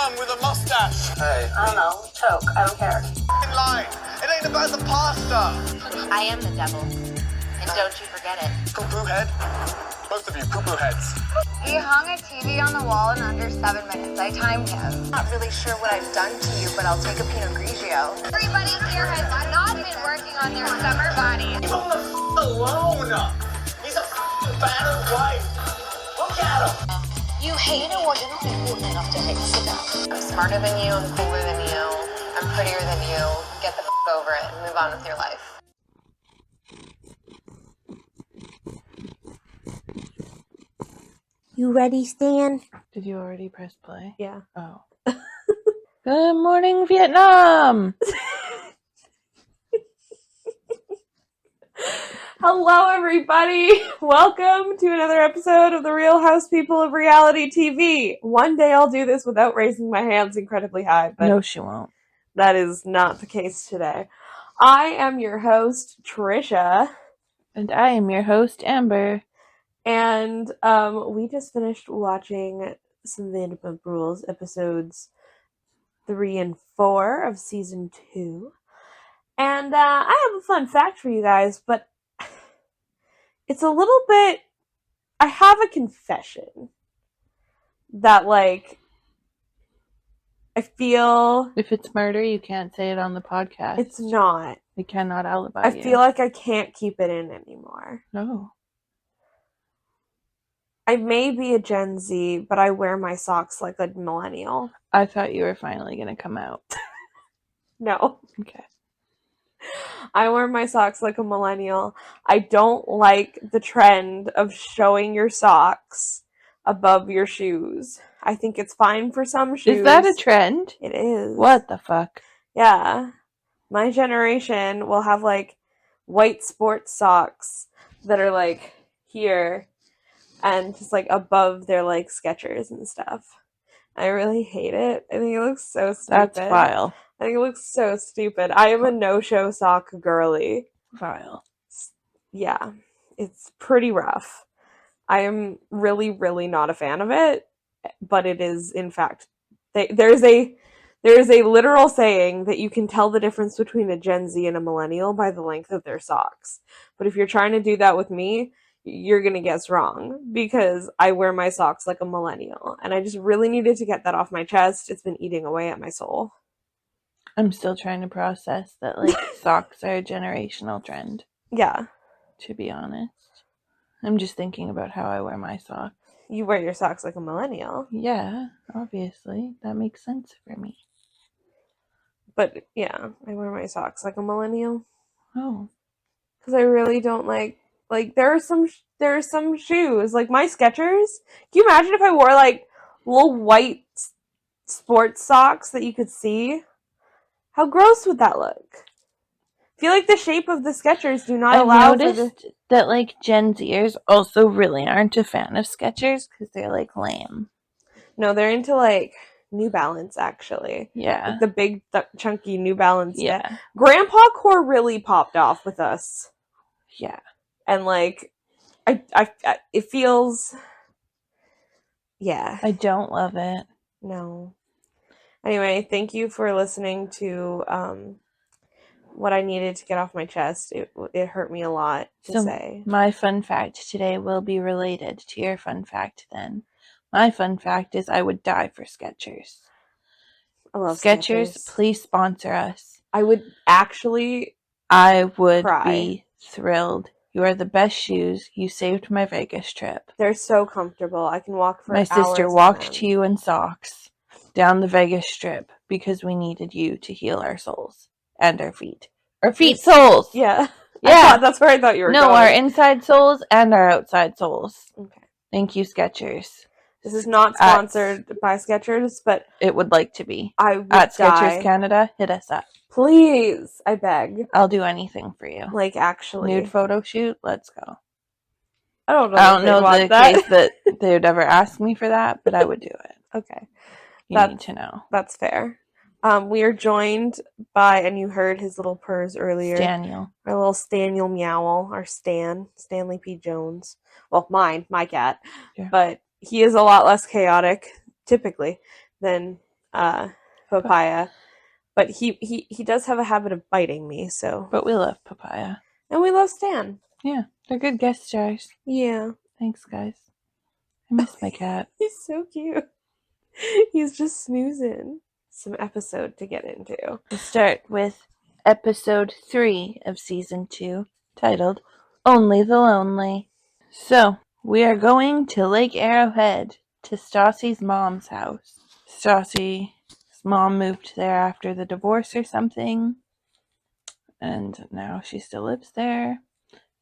man with a mustache. Hey. I don't know. Choke. I don't care. In line. It ain't about the pasta. I am the devil, and don't you forget it. Poo-poo head. Both of you, poo-poo heads. He hung a TV on the wall in under 7 minutes. I timed him. Not really sure what I've done to you, but I'll take a Pinot Grigio. Everybody here has not been working on their summer body. Leave him alone. He's a battered wife. Look at him. You hate it, well, you're not important enough to hate. Sit down. I'm smarter than you, I'm cooler than you, I'm prettier than you. Get the over it and move on with your life. You ready, Stan? Did you already press play? Yeah. Oh. Good morning, Vietnam! Hello, everybody! Welcome to another episode of The Real House People of Reality TV. One day I'll do this without raising my hands incredibly high, but No, she won't. that is not the case today. I am your host, Trisha. And I am your host, Amber. And we just finished watching some Vanderpump Rules episodes 3 and 4 of season 2. And I have a fun fact for you guys, but it's a little bit... I have a confession that, like, I feel... If it's murder, you can't say it on the podcast. It's not. We cannot alibi I you. feel like I can't keep it in anymore. No. I may be a Gen Z, but I wear my socks like a millennial. I thought you were finally going to come out. No. Okay. I wear my socks like a millennial. I don't like the trend of showing your socks above your shoes. I think it's fine for some shoes. Is that a trend? It is. What the fuck? Yeah. My generation will have, like, white sports socks that are, like, here and just, like, above their, like, Skechers and stuff. I really hate it. I think it looks so stupid. That's vile. I think it looks so stupid. I am a no-show sock girly. Vile. Yeah, it's pretty rough. I am really, really not a fan of it, but it is, in fact, there's a literal saying that you can tell the difference between a Gen Z and a millennial by the length of their socks. But if you're trying to do that with me, you're going to guess wrong, because I wear my socks like a millennial, and I just really needed to get that off my chest. It's been eating away at my soul. I'm still trying to process that, like, socks are a generational trend. Yeah. To be honest. I'm just thinking about how I wear my socks. You wear your socks like a millennial. Yeah, obviously. That makes sense for me. But, yeah, I wear my socks like a millennial. Oh. Because I really don't like, there are some shoes, like my Skechers. Can you imagine if I wore, like, little white sports socks that you could see? How gross would that look? I feel like the shape of the Skechers do not allow for the... I've noticed that, like, Gen Zers also really aren't a fan of Skechers because they're, like, lame. No, they're into, like, New Balance, actually. Yeah. Like the big, chunky New Balance. Yeah. Grandpa core really popped off with us. Yeah. And, like, I it feels... Yeah. I don't love it. No. Anyway, thank you for listening to what I needed to get off my chest. It hurt me a lot to say. My fun fact today will be related to your fun fact then. My fun fact is I would die for Skechers. I love Skechers, please sponsor us. I would actually I would cry. be thrilled. You are the best shoes. You saved my Vegas trip. They're so comfortable. I can walk for My hours. sister walked to you in socks down the Vegas Strip because we needed you to heal our souls and our feet. Our feet soles! Yeah. Yeah. That's where I thought you were No, going. our inside soles and our outside soles. Okay. Thank you, Skechers. This is not sponsored by Skechers, but it would like to be. I would At die. Skechers Canada, hit us up. Please, I beg. I'll do anything for you. Like, actually. Nude photo shoot? Let's go. I don't know. I don't know the that. case that they would ever ask me for that, but I would do it. Okay. You need to know. That's fair. We are joined by, and you heard his little purrs earlier. Daniel. Our little Staniel Meowl, our Stanley P. Jones. Well, my cat. Yeah. But he is a lot less chaotic, typically, than Papaya. But he does have a habit of biting me, so. But we love Papaya. And we love Stan. Yeah, they're good guest stars. Yeah. Thanks, guys. I miss my cat. He's so cute. He's just snoozing. Some episode to get into. We'll start with episode 3 of season 2, titled Only the Lonely. So, we are going to Lake Arrowhead, to Stassi's mom's house. Stassi's mom moved there after the divorce or something, and now she still lives there.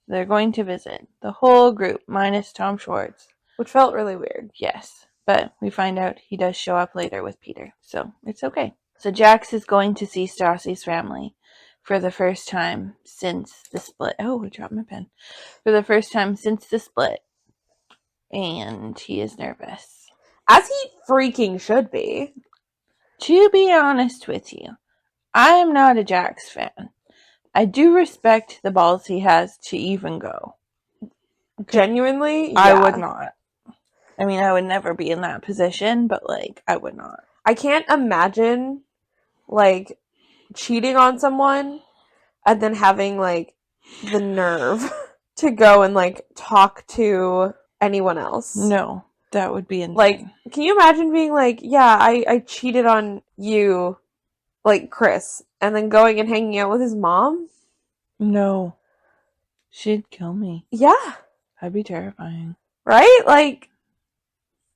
They're going to visit, the whole group, minus Tom Schwartz. Which felt really weird. Yes, but we find out he does show up later with Peter, so it's okay. So Jax is going to see Stassi's family for the first time since the split. Oh, I dropped my pen. For the first time since the split. And he is nervous. As he freaking should be. To be honest with you, I am not a Jax fan. I do respect the balls he has to even go. Genuinely, yeah. I would not. I mean, I would never be in that position, but, like, I would not. I can't imagine, like, cheating on someone and then having, like, the nerve to go and, like, talk to anyone else. No, that would be insane. Like, can you imagine being like, yeah, I cheated on you, like, Chris, and then going and hanging out with his mom? No. She'd kill me. Yeah. That'd be terrifying. Right? Like,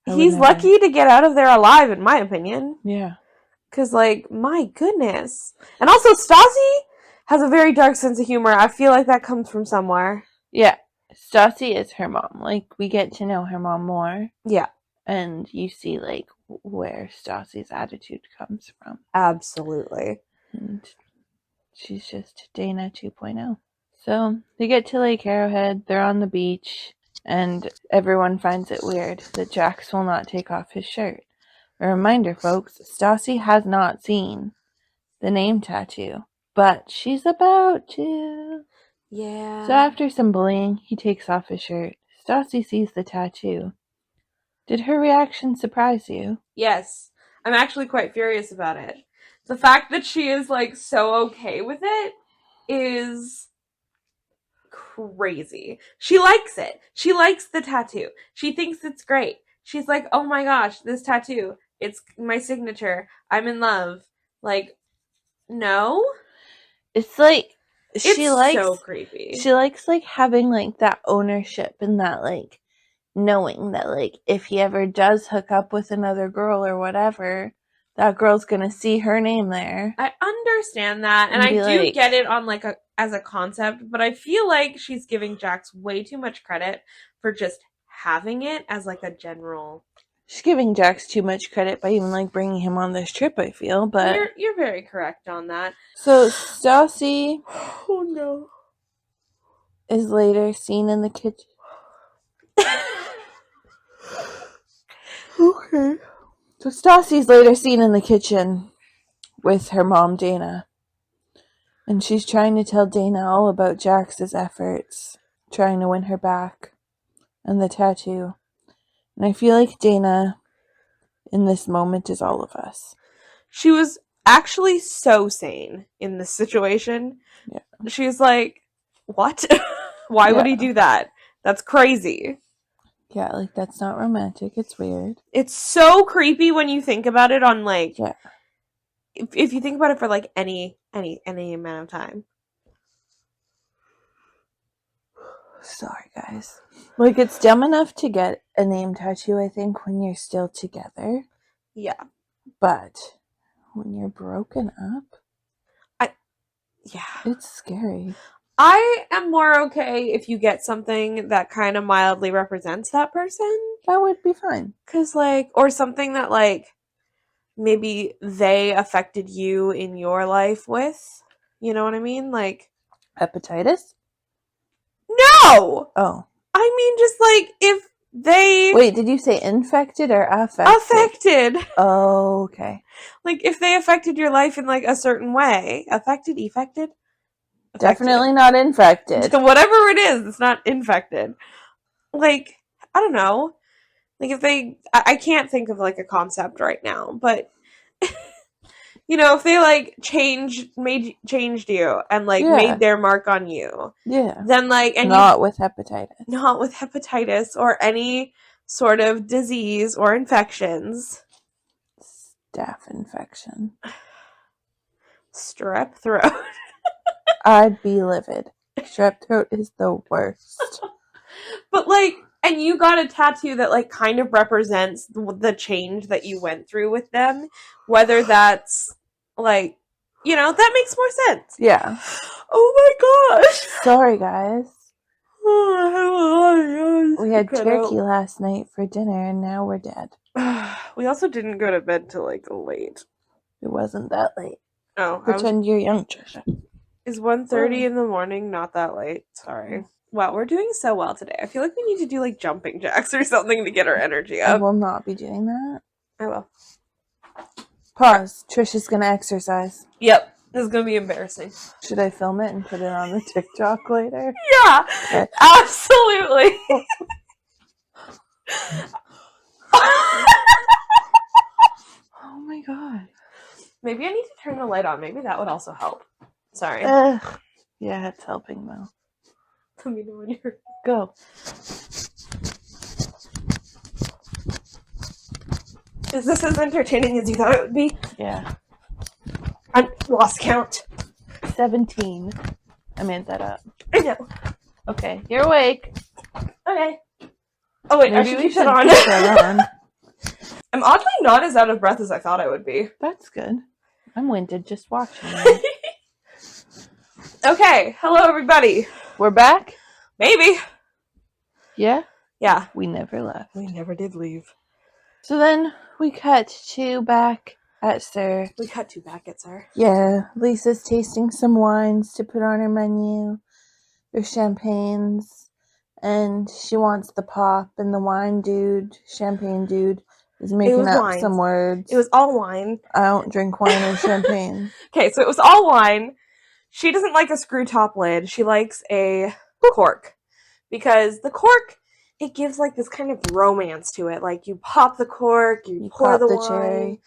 he's never. lucky to get out of there alive, in my opinion. Yeah. Because, like, my goodness. And also, Stassi has a very dark sense of humor. I feel like that comes from somewhere. Yeah. Stassi is her mom. Like, we get to know her mom more. Yeah. And you see, like, where Stassi's attitude comes from. Absolutely. And she's just Dana 2.0. So, they get to Lake Arrowhead. They're on the beach. And everyone finds it weird that Jax will not take off his shirt. A reminder, folks, Stassi has not seen the name tattoo. But she's about to. Yeah. So after some bullying, he takes off his shirt. Stassi sees the tattoo. Did her reaction surprise you? Yes. I'm actually quite furious about it. The fact that she is, like, so okay with it is crazy. She likes it. She likes the tattoo. She thinks it's great. She's like, oh my gosh, this tattoo. It's my signature. I'm in love. Like, no? It's like, It's so creepy. She likes, like, having, like, that ownership and that, like, knowing that, like, if he ever does hook up with another girl or whatever, that girl's gonna see her name there. I understand that, and I do get it on, like, as a concept, but I feel like she's giving Jax way too much credit for just having it as, like, a general. She's giving Jax too much credit by even, like, bringing him on this trip, I feel, but... You're very correct on that. So, Stassi... Oh, no. ...is later seen in the kitchen. Okay. So, Stassi's later seen in the kitchen with her mom, Dana. And she's trying to tell Dana all about Jax's efforts, trying to win her back, and the tattoo. And I feel like Dana, in this moment, is all of us. She was actually so sane in this situation. Yeah. She's like, what? Why would he do that? That's crazy. Yeah, like, that's not romantic. It's weird. It's so creepy when you think about it on, like... Yeah. If you think about it for, like, any amount of time. Sorry, guys. Like, it's dumb enough to get a name tattoo, I think, when you're still together. Yeah. But when you're broken up... Yeah. It's scary. I am more okay if you get something that kind of mildly represents that person. That would be fine. 'Cause, like, or something that, like, maybe they affected you in your life with. You know what I mean? Like... Hepatitis? No! Oh. I mean, just, like, if they... Wait, did you say infected or affected? Affected! Oh, okay. Like, if they affected your life in, like, a certain way. Affected? Affected? Definitely not infected. Whatever it is, it's not infected. Like, I don't know. Like, if they... I can't think of, like, a concept right now, but if they like changed you and like Yeah. made their mark on you, Yeah. then like Not with hepatitis. not with hepatitis or any sort of disease or infections. Staph infection. Strep throat. I'd be livid. Strep throat is the worst. But like, and you got a tattoo that like kind of represents the change that you went through with them, whether that's like, that makes more sense. Yeah. Oh my gosh. Sorry, guys. Oh, We had turkey last night for dinner, and now we're dead. We also didn't go to bed till like late. It wasn't that late. Oh, Pretend you're young, Trisha. Is 1:30 in the morning not that late? Sorry. Wow, we're doing so well today. I feel like we need to do like jumping jacks or something to get our energy I up. will not be doing that. I will. Pause. Trisha's gonna exercise. Yep. This is gonna be embarrassing. Should I film it and put it on the TikTok later? Yeah, Okay. absolutely. Oh my god. Maybe I need to turn the light on. Maybe that would also help. Sorry. Ugh. Yeah, it's helping though. Let me know when you're... Go. Is this as entertaining as you thought it would be? Yeah. I lost count. 17. I made that up. I know. Okay, you're awake. Okay. Oh wait, I should keep that on. Put that on. I'm oddly not as out of breath as I thought I would be. That's good. I'm winded just watching you. Okay, hello everybody. We're back? Maybe. Yeah? Yeah. We never left. We never did leave. So then we cut to back at Sir. We cut to back at Sir. Yeah, Lisa's tasting some wines to put on her menu. There's champagnes. And she wants the pop, and the wine dude, champagne dude, is making up wine. some words. It was all wine. I don't drink wine or champagne. Okay, so it was all wine. She doesn't like a screw top lid. She likes a cork. Because the cork, it gives like this kind of romance to it. Like you pop the cork, you pour pop the the wine. cherry.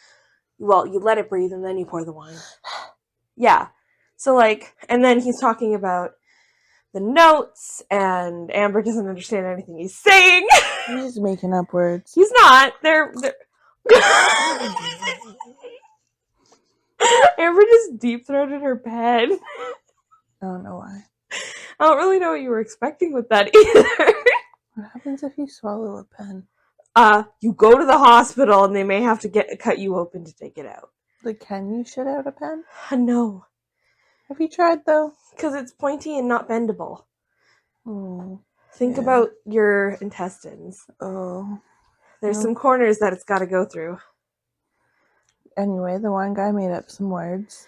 Well, you let it breathe and then you pour the wine. Yeah. So like, and then he's talking about the notes, and Amber doesn't understand anything he's saying. He's just making up words. He's not. They're Amber just deep-throated her pen. I don't know why. I don't really know what you were expecting with that either. What happens if you swallow a pen? You go to the hospital and they may have to cut you open to take it out. Like, can you shit out a pen? No. Have you tried, though? Because it's pointy and not bendable. Oh. Think Yeah. about your intestines. Oh. There's No. some corners that it's got to go through. Anyway, the one guy made up some words.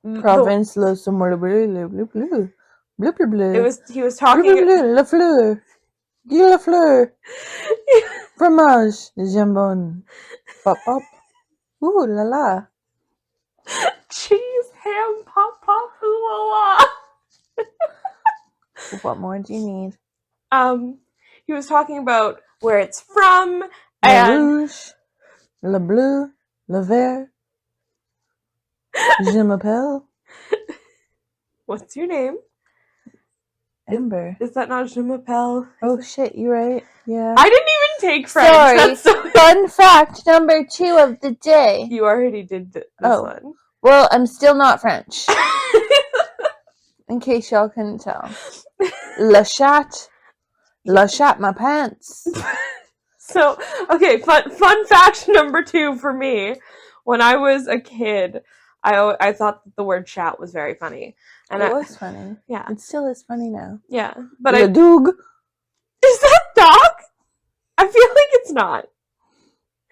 The- Province le somewhere bleu bleu bleu bleu bleu bleu bleu. He was Bleu talking. bleu la fleur. Guy la fleur. Fromage jambon. Pop pop. Ooh la la. Cheese, ham, pop, pop, ooh la la. What more do you need? He was talking about where it's from, Le and rouge. Le bleu. Le vert. Je m'appelle what's your name? Amber. Is that not Je m'appelle? Oh shit, you're right. Yeah. I didn't even take French. Sorry. That's so... Fun fact number 2 of the day. You already did this one. Well, I'm still not French. In case y'all couldn't tell. Le chat. Le chat my pants. So, okay, fun fact number 2 for me. When I was a kid, I thought that the word chat was very funny. And It was funny. Yeah. It still is funny now. Yeah. But Le doug. Is that dog? I feel like it's not.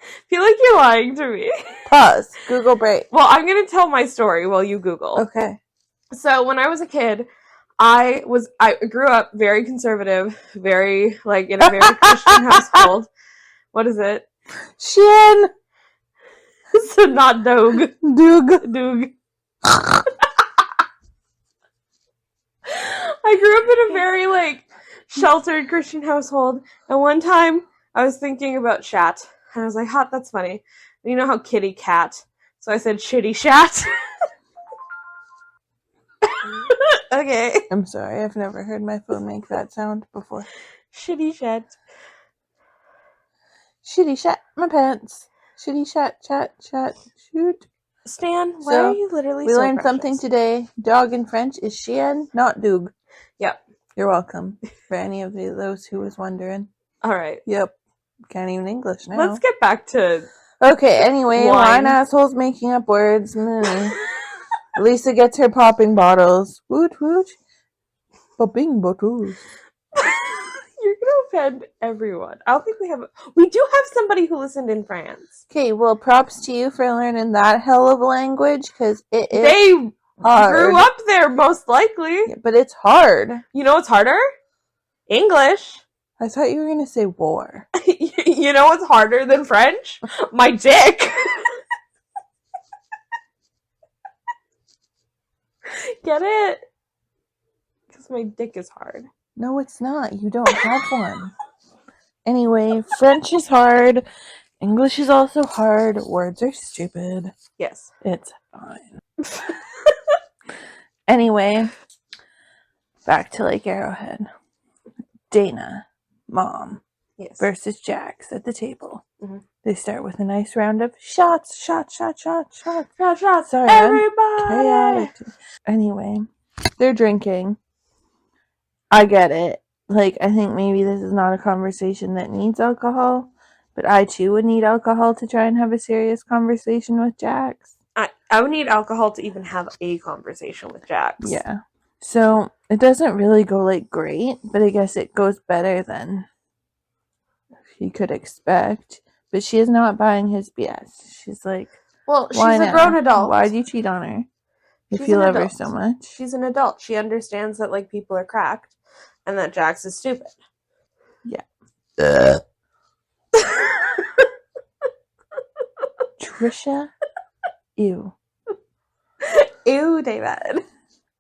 I feel like you're lying to me. Pause. Google break. Well, I'm going to tell my story while you Google. Okay. So when I was a kid, I grew up very conservative, very, like, in a very Christian household. What is it? Shin. So not dog. Doug. Doog. I grew up in a very, like, sheltered Christian household, and one time I was thinking about chat, and I was like, hot, that's funny. You know how kitty cat So I said shitty shat. Okay. I'm sorry, I've never heard my phone make that sound before. Shitty shat. Shitty shat my pants. Shitty shat, shoot. Stan, why So, are you literally we so learned precious? something today. Dog in French is chien, not doug. Yep. You're welcome. For any of those who was wondering. All right. Yep. Can't even English now. Let's get back to... Okay, anyway, Wine. wine assholes making up words. Lisa gets her popping bottles. Woot woot. Popping bottles. You're gonna offend everyone. I don't think we do have somebody who listened in France. Okay, well, props to you for learning that hell of a language, because it is They hard. grew up there, most likely. Yeah, but it's hard. You know what's harder? English. I thought you were going to say war. You know what's harder than French? My dick. Get it? Because my dick is hard. No, it's not. You don't have one. Anyway, French is hard. English is also hard. Words are stupid. Yes. It's fine. Anyway, back to Lake Arrowhead. Dana, Mom, Yes. versus Jax at the table. Mhm. They start with a nice round of shots. Shots. Sorry, Everybody. chaotic. Anyway, they're drinking. I get it. Like, I think maybe this is not a conversation that needs alcohol, but I too would need alcohol to try and have a serious conversation with Jax. I would need alcohol to even have a conversation with Jax. Yeah. So, it doesn't really go, like, great, but I guess it goes better than he could expect. But she is not buying his BS. She's like, Well, she's why a now? grown adult. Why'd you cheat on her? If She's you an love her adult. so much. She's an adult. She understands that, like, people are cracked and that Jax is stupid. Yeah. Trisha? Ew. Ew, David.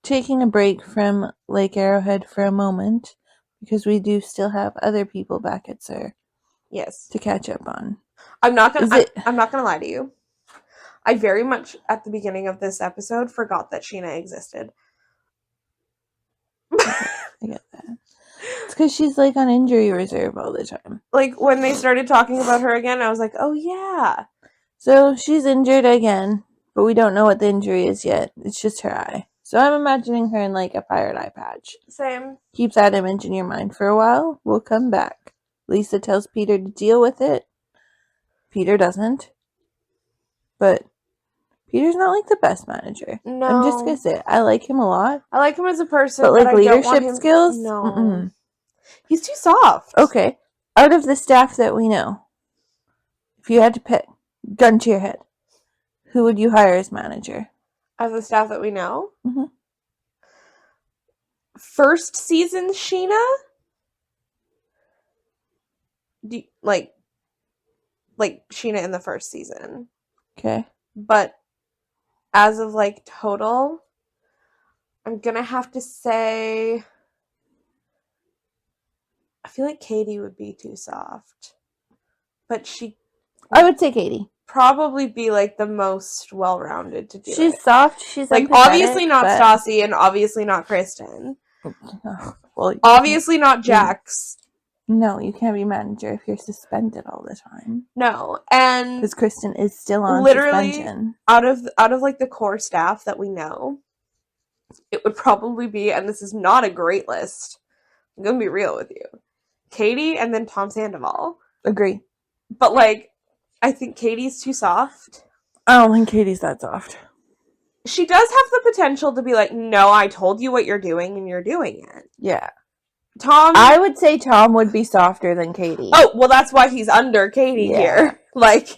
Taking a break from Lake Arrowhead for a moment, because we do still have other people back at Sir Yes. to catch up on. I'm not Is gonna it- I'm not gonna lie to you. I very much at the beginning of this episode forgot that Sheena existed. I get that. It's because she's like on injury reserve all the time. Like when they started talking about her again, I was like, oh yeah. So she's injured again, but we don't know what the injury is yet. It's just her eye. So I'm imagining her in like a pirate eye patch. Same. Keep that image in your mind for a while. We'll come back. Lisa tells Peter to deal with it. Peter doesn't. But Peter's not like the best manager. No. I'm just gonna say it. I like him a lot. I like him as a person, But like I don't want leadership him... skills? No. Mm-mm. He's too soft. Okay. Out of the staff that we know, if you had to pick, gun to your head, who would you hire as manager? As the staff that we know. Mhm. First season Sheena? Like Sheena in the first season. Okay. But as of like total, I'm gonna have to say I feel like Katie would be too soft. But she I would say Katie. probably be like the most well-rounded to do She's it. soft. She's Like empathetic, obviously not but... Stassi and obviously not Kristen. Well, Obviously not Jax. no, you can't be manager if you're suspended all the time. No. And Because Kristen is still on literally suspension. out of like the core staff that we know, it would probably be, and this is not a great list, I'm gonna be real with you, Katie and then Tom Sandoval. Agree. But like I think Katie's too soft. I don't think Katie's that soft. She does have the potential to be like, no, I told you what you're doing and you're doing it. Yeah. Tom, I would say Tom would be softer than Katie. oh well, that's why he's under Katie Yeah. here. Like,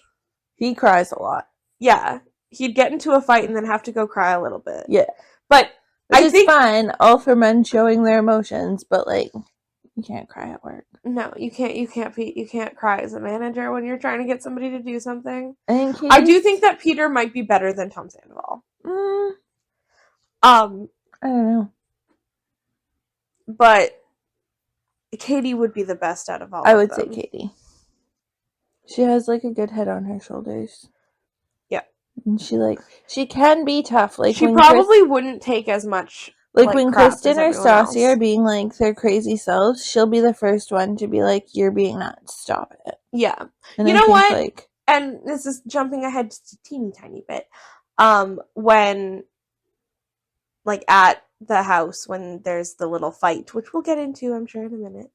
He cries a lot. yeah, he'd get into a fight and then have to go cry a little bit. Yeah. But Which I is think fine, all for men showing their emotions, but like, you can't cry at work. no, you can't cry as a manager when you're trying to get somebody to do something. I think I do think that Peter might be better than Tom Sandoval. I don't know. But Katie would be the best out of all. I of would say them. Katie. She has like a good head on her shoulders. Yeah. And she can be tough. Like she when probably wouldn't take as much when crap Kristen as or everyone Stassi else. are being like their crazy selves, she'll be the first one to be like, "You're being nuts. Stop it." Yeah. And You I know think, what? like, and this is jumping ahead just a teeny tiny bit. When like at the house when there's the little fight, which we'll get into, I'm sure, in a minute.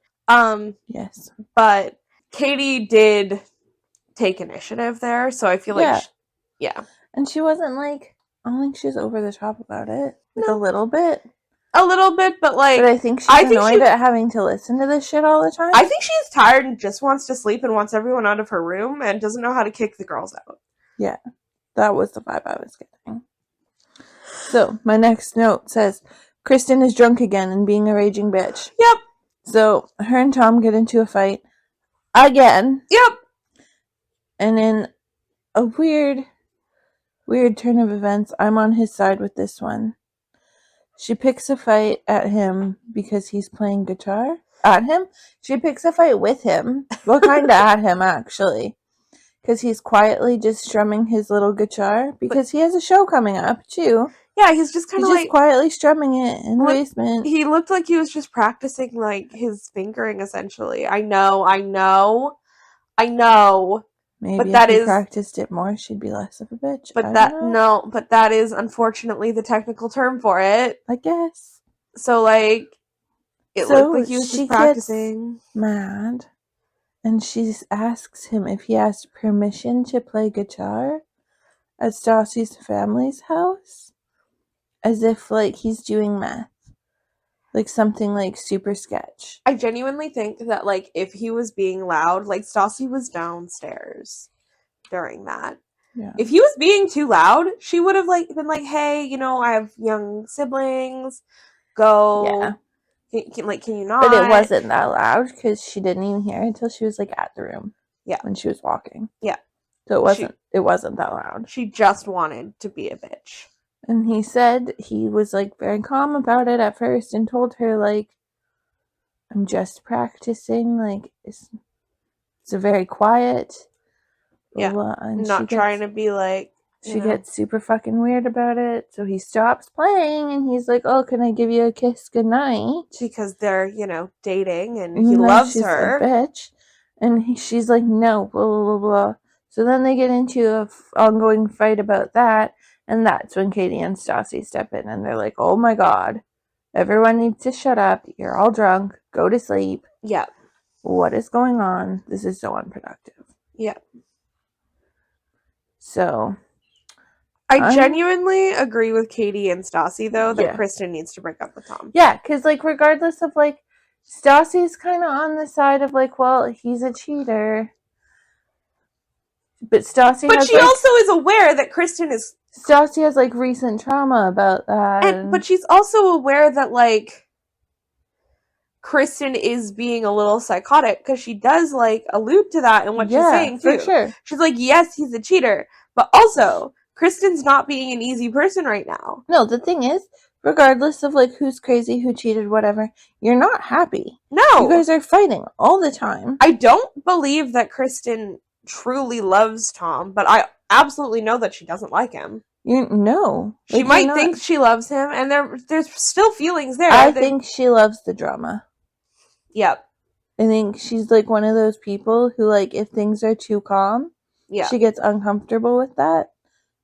yes. But Katie did take initiative there, so I feel like Yeah. And she wasn't like, I don't think she was over the top about it. Like No. a little bit. a little bit, but like But I think she's annoyed at having to listen to this shit all the time. I think she's tired and just wants to sleep and wants everyone out of her room and doesn't know how to kick the girls out. Yeah. That was the vibe I was getting. So, my next note says, Kristen is drunk again and being a raging bitch. Yep. So, her and Tom get into a fight. Again. Yep. And in a weird turn of events, I'm on his side with this one. She picks a fight at him because he's playing guitar. At him? She picks a fight with him. Well, kind of at him, actually. Because he's quietly just strumming his little guitar. Because he has a show coming up, too. Yeah, he's just kind of like... quietly strumming it in the basement. He looked like he was just practicing, like, his fingering, essentially. I know. Maybe but if that he is... practiced it more, she'd be less of a bitch. But that is, unfortunately, the technical term for it. I guess. So, like, it looked like he was just practicing. Gets mad. And she asks him if he has permission to play guitar at Stassi's family's house. As if, like, he's doing meth. Like, something, like, super sketch. I genuinely think that, like, if he was being loud, like, Stassi was downstairs during that. Yeah. If he was being too loud, she would have, like, been like, hey, you know, I have young siblings. Go. Yeah. Can you not? But it wasn't that loud because she didn't even hear it until she was, like, at the room. Yeah. When she was walking. Yeah. So it wasn't that loud. She just wanted to be a bitch. And he said he was, like, very calm about it at first and told her, like, I'm just practicing. Like, it's a very quiet. Yeah. And not trying to be, like... She gets super fucking weird about it. So he stops playing and he's like, oh, can I give you a kiss goodnight? Because they're, you know, dating and he loves her. A bitch. And she's like, no, blah, blah, blah, blah. So then they get into an ongoing fight about that. And that's when Katie and Stassi step in and they're like, oh my god, everyone needs to shut up. You're all drunk. Go to sleep. Yeah. What is going on? This is so unproductive. Yeah. So... I genuinely agree with Katie and Stassi, though, that Kristen needs to break up with Tom. Yeah, because, like, regardless of, like, Stassi's kind of on the side of, like, well, he's a cheater. But Stassi But she also is aware that Kristen is... Stassi has, like, recent trauma about that. But she's also aware that, like, Kristen is being a little psychotic, because she does, like, allude to that in what she's saying, too. For sure. She's like, yes, he's a cheater, but also... Kristen's not being an easy person right now. No, the thing is, regardless of, like, who's crazy, who cheated, whatever, you're not happy. No. You guys are fighting all the time. I don't believe that Kristen truly loves Tom, but I absolutely know that she doesn't like him. No. She might think she loves him, and there's still feelings there. I think she loves the drama. Yep. I think she's, like, one of those people who, like, if things are too calm, she gets uncomfortable with that.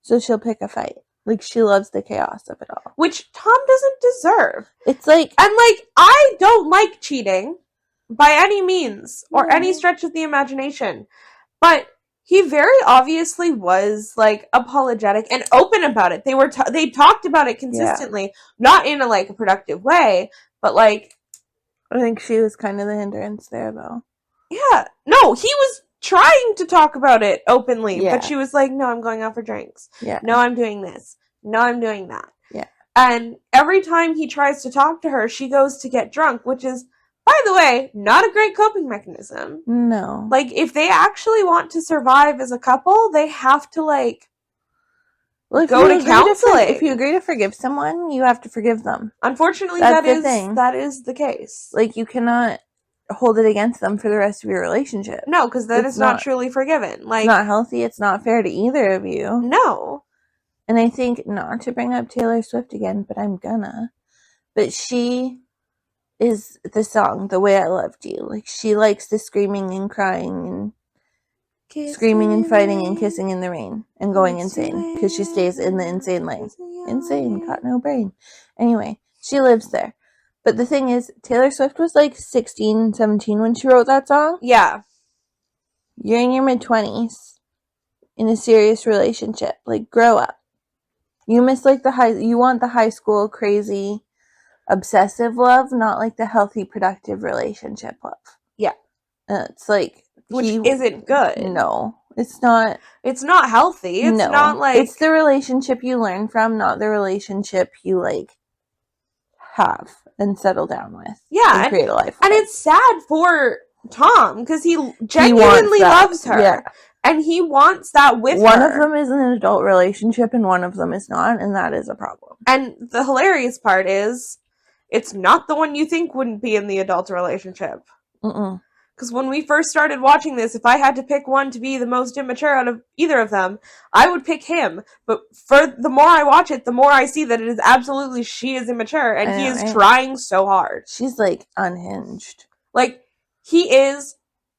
So she'll pick a fight. Like, she loves the chaos of it all. Which Tom doesn't deserve. It's like... And, like, I don't like cheating by any means or any stretch of the imagination. But he very obviously was, like, apologetic and open about it. They talked about it consistently. Not in a, like, a productive way, but, like... I think she was kind of the hindrance there, though. Yeah. No, he was... trying to talk about it openly, but she was like, no, I'm going out for drinks. Yeah. No, I'm doing this. No, I'm doing that. Yeah. And every time he tries to talk to her, she goes to get drunk, which is, by the way, not a great coping mechanism. No. Like, if they actually want to survive as a couple, they have to, like, go to counseling. If you agree to forgive someone, you have to forgive them. Unfortunately, that is the case. Like, you cannot hold it against them for the rest of your relationship. No, because then it's not truly forgiven. Like, it's not healthy. It's not fair to either of you. No. and I think not to bring up Taylor Swift again, but I'm gonna. But she is the song "The Way I Loved You." Like, she likes the screaming and crying and screaming and fighting and kissing in the rain and going insane because she stays in the insane lane. Insane, got no brain. Anyway, she lives there. But the thing is, Taylor Swift was like 16, 17 when she wrote that song. Yeah. You're in your mid-20s in a serious relationship. Like, grow up. You miss like you want the high school crazy obsessive love, not like the healthy productive relationship love. Yeah. It's like, which isn't good. No, it's not. It's not healthy. It's not like, it's the relationship you learn from, not the relationship you like have and settle down with. Yeah, and create a life. And it's sad for Tom because he genuinely loves her. Yeah. And he wants that with her. One of them is an adult relationship and one of them is not, and that is a problem. And the hilarious part is, it's not the one you think wouldn't be in the adult relationship. Because when we first started watching this, if I had to pick one to be the most immature out of either of them, I would pick him. But for the more I watch it, the more I see that it is absolutely she is immature, and he is trying so hard. She's like unhinged. Like, he is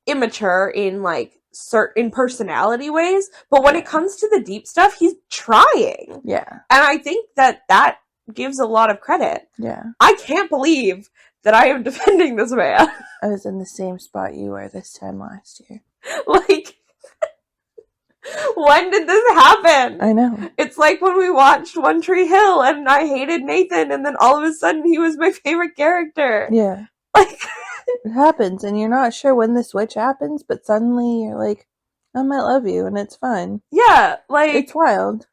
immature in like certain personality ways, but when it comes to the deep stuff, he's trying. Yeah. And I think that gives a lot of credit. Yeah. I can't believe that I am defending this man. I was in the same spot you were this time last year. Like, when did this happen? I know. It's like when we watched One Tree Hill and I hated Nathan, and then all of a sudden he was my favorite character. Yeah. Like, it happens, and you're not sure when the switch happens, but suddenly you're like, I might love you, and it's fun. Yeah, like, it's wild.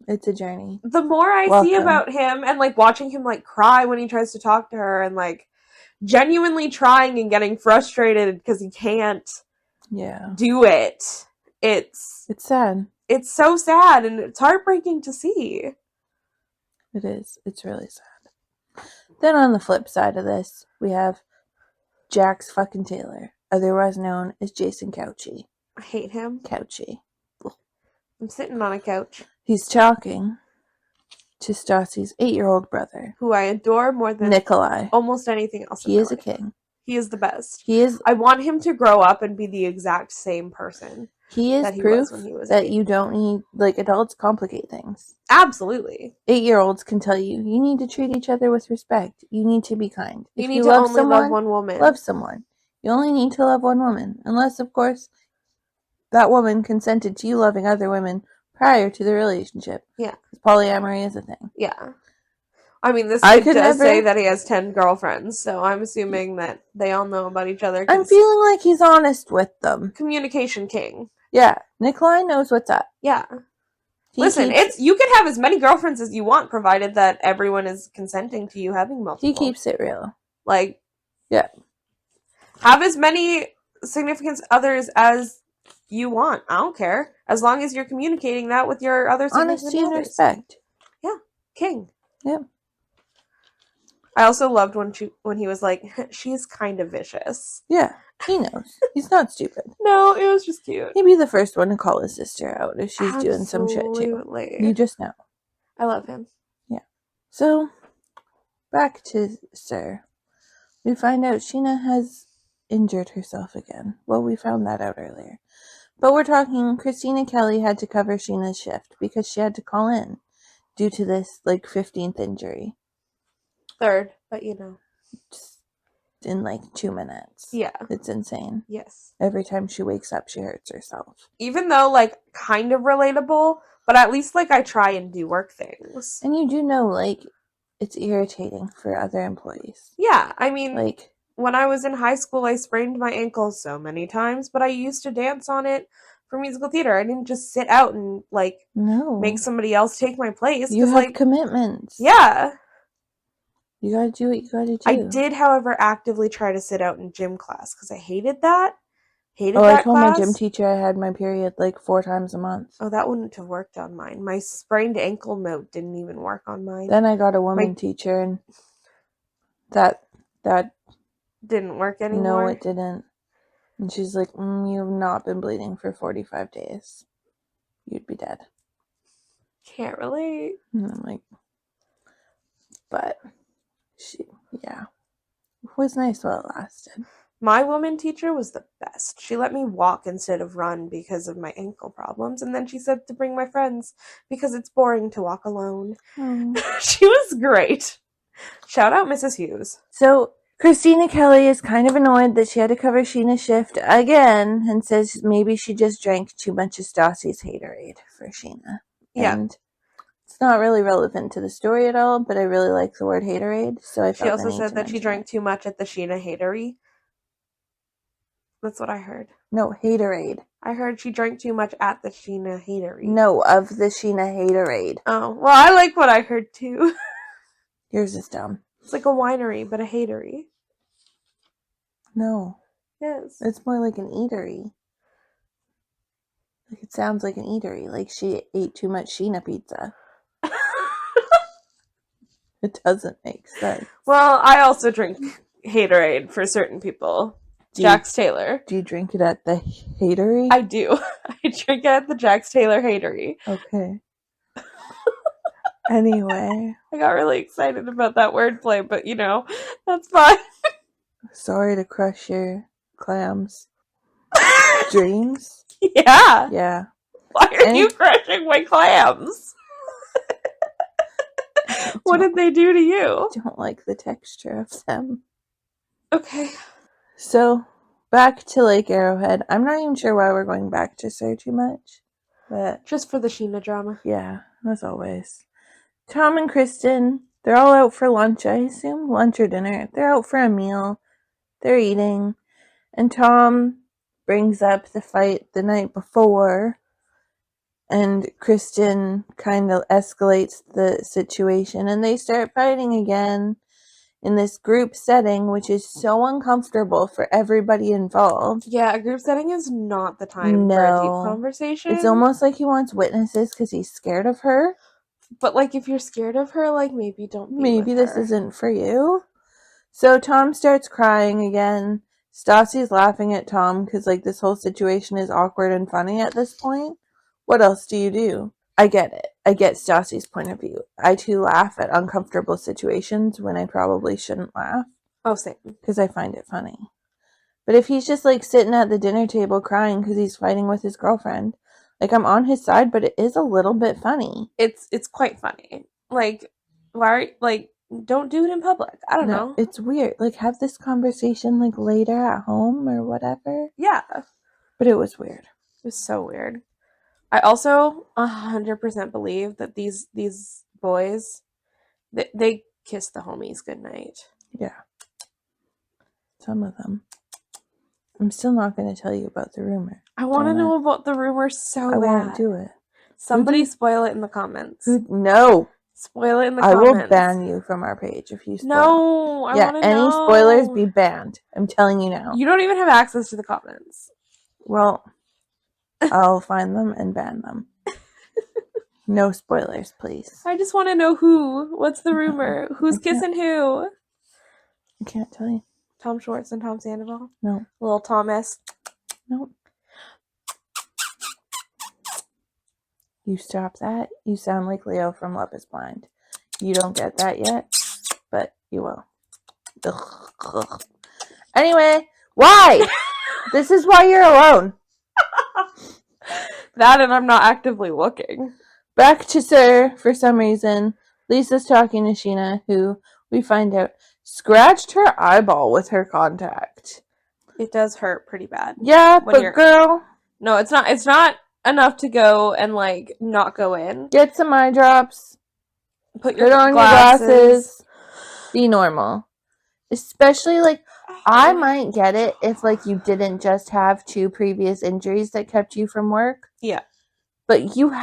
It's a journey. The more I see about him, and like watching him like cry when he tries to talk to her, and like genuinely trying and getting frustrated because he can't do it. It's sad. It's so sad, and it's heartbreaking to see. It is. It's really sad. Then on the flip side of this, we have Jax fucking Taylor, otherwise known as Jason Couchy. I hate him. Couchy. I'm sitting on a couch. He's talking to Stassi's 8-year-old brother, who I adore more than Nikolai. Almost anything else. He is a king. He is the best. He is. I want him to grow up and be the exact same person. He is proof that you don't need, like, adults complicate things. Absolutely. 8-year-olds can tell you need to treat each other with respect. You need to be kind. You need to only love one woman. Love someone. You only need to love one woman, unless, of course, that woman consented to you loving other women prior to the relationship. Yeah. Polyamory is a thing. Yeah. I mean, this kid does say that he has 10 girlfriends, so I'm assuming that they all know about each other. I'm feeling like he's honest with them. Communication king. Yeah. Nikolai knows what's up. Yeah. Listen, you can have as many girlfriends as you want, provided that everyone is consenting to you having multiple. He keeps it real. Like, yeah. Have as many significant others as you want. I don't care. As long as you're communicating that with your other significant honesty and others. respect. Yeah. King. Yeah. I also loved when he was like, she's kind of vicious. Yeah, he knows. He's not stupid. No, it was just cute. He'd be the first one to call his sister out if she's doing some shit too. You just know. I love him. Yeah. So, back to Sir. We find out Sheena has injured herself again. Well, we found that out earlier. But we're talking Christina Kelly had to cover Sheena's shift because she had to call in due to this, 15th injury. 3rd, but you know. Just in 2 minutes. Yeah. It's insane. Yes. Every time she wakes up, she hurts herself. Even though, kind of relatable, but at least, I try and do work things. And you do know, it's irritating for other employees. Yeah, I mean, when I was in high school, I sprained my ankle so many times, but I used to dance on it for musical theater. I didn't just sit out and, make somebody else take my place. You have commitments. Yeah. You gotta do what you gotta do. I did, however, actively try to sit out in gym class because I hated that. I told my gym teacher I had my period 4 times a month. Oh, that wouldn't have worked on mine. My sprained ankle note didn't even work on mine. Then I got a woman teacher, and that didn't work anymore. No, it didn't. And she's like, you have not been bleeding for 45 days. You'd be dead. Can't relate. And I'm like, but yeah. It was nice while it lasted. My woman teacher was the best. She let me walk instead of run because of my ankle problems, and then she said to bring my friends because it's boring to walk alone. Oh. She was great. Shout out Mrs. Hughes. So Christina Kelly is kind of annoyed that she had to cover Sheena's shift again and says maybe she just drank too much of Stassi's haterade for Sheena. Yeah. And it's not really relevant to the story at all, but I really like the word haterade, so I She felt also the need said to that she mention drank it. too much at the Sheena hatery. That's what I heard. No, haterade. I heard she drank too much at the Sheena hatery. No, of the Sheena haterade. Oh, well, I like what I heard too. Yours is dumb. It's like a winery, but a hatery. No, Yes. it's more like an eatery. Like, it sounds like an eatery. Like she ate too much Sheena pizza. It doesn't make sense. Well, I also drink haterade for certain people. Jax Taylor. Do you drink it at the hatery? I do. I drink it at the Jax Taylor hatery. Okay. Anyway. I got really excited about that wordplay, but that's fine. Sorry to crush your clams. Dreams? Yeah. Yeah. Why are you crushing my clams? What did they do to you? I don't like the texture of them. Okay. So, back to Lake Arrowhead. I'm not even sure why we're going back to Sir too much. But just for the Sheena drama. Yeah, as always. Tom and Kristen, they're all out for lunch, I assume. Lunch or dinner. They're out for a meal. They're eating. And Tom brings up the fight the night before. And Kristen kind of escalates the situation. And they start fighting again in this group setting, which is so uncomfortable for everybody involved. Yeah, a group setting is not the time for a deep conversation. It's almost like he wants witnesses because he's scared of her. But, if you're scared of her, maybe don't be Maybe with this her. isn't for you. So Tom starts crying again. Stassi's laughing at Tom because, this whole situation is awkward and funny at this point. What else do you do? I get it. I get Stassi's point of view. I, too, laugh at uncomfortable situations when I probably shouldn't laugh. Oh, same. Because I find it funny. But if he's just, sitting at the dinner table crying because he's fighting with his girlfriend, I'm on his side, but it is a little bit funny. It's quite funny. Why, don't do it in public. I don't know. It's weird. Have this conversation, later at home or whatever. Yeah. But it was weird. It was so weird. I also 100% believe that these boys, they kiss the homies goodnight. Yeah. Some of them. I'm still not going to tell you about the rumor. I want to know about the rumor so bad. I won't do it. Somebody spoil it in the comments. No. Spoil it in the comments. I will ban you from our page if you spoil. No, I want to know. Any spoilers be banned. I'm telling you now. You don't even have access to the comments. Well, I'll find them and ban them. No spoilers, please. I just want to know who. What's the rumor? Who's kissing who? I can't tell you. Tom Schwartz and Tom Sandoval? No. Little Thomas? Nope. You stop that. You sound like Leo from Love is Blind. You don't get that yet, but you will. Ugh. Anyway, why? This is why you're alone. That and I'm not actively looking. Back to Sir, for some reason. Lisa's talking to Sheena, who, we find out, scratched her eyeball with her contact. It does hurt pretty bad. Yeah, but girl... No, it's not enough to go and, not go in. Get some eye drops. Put on your glasses. Be normal. Especially, I might get it if, you didn't just have 2 previous injuries that kept you from work. Yeah. But you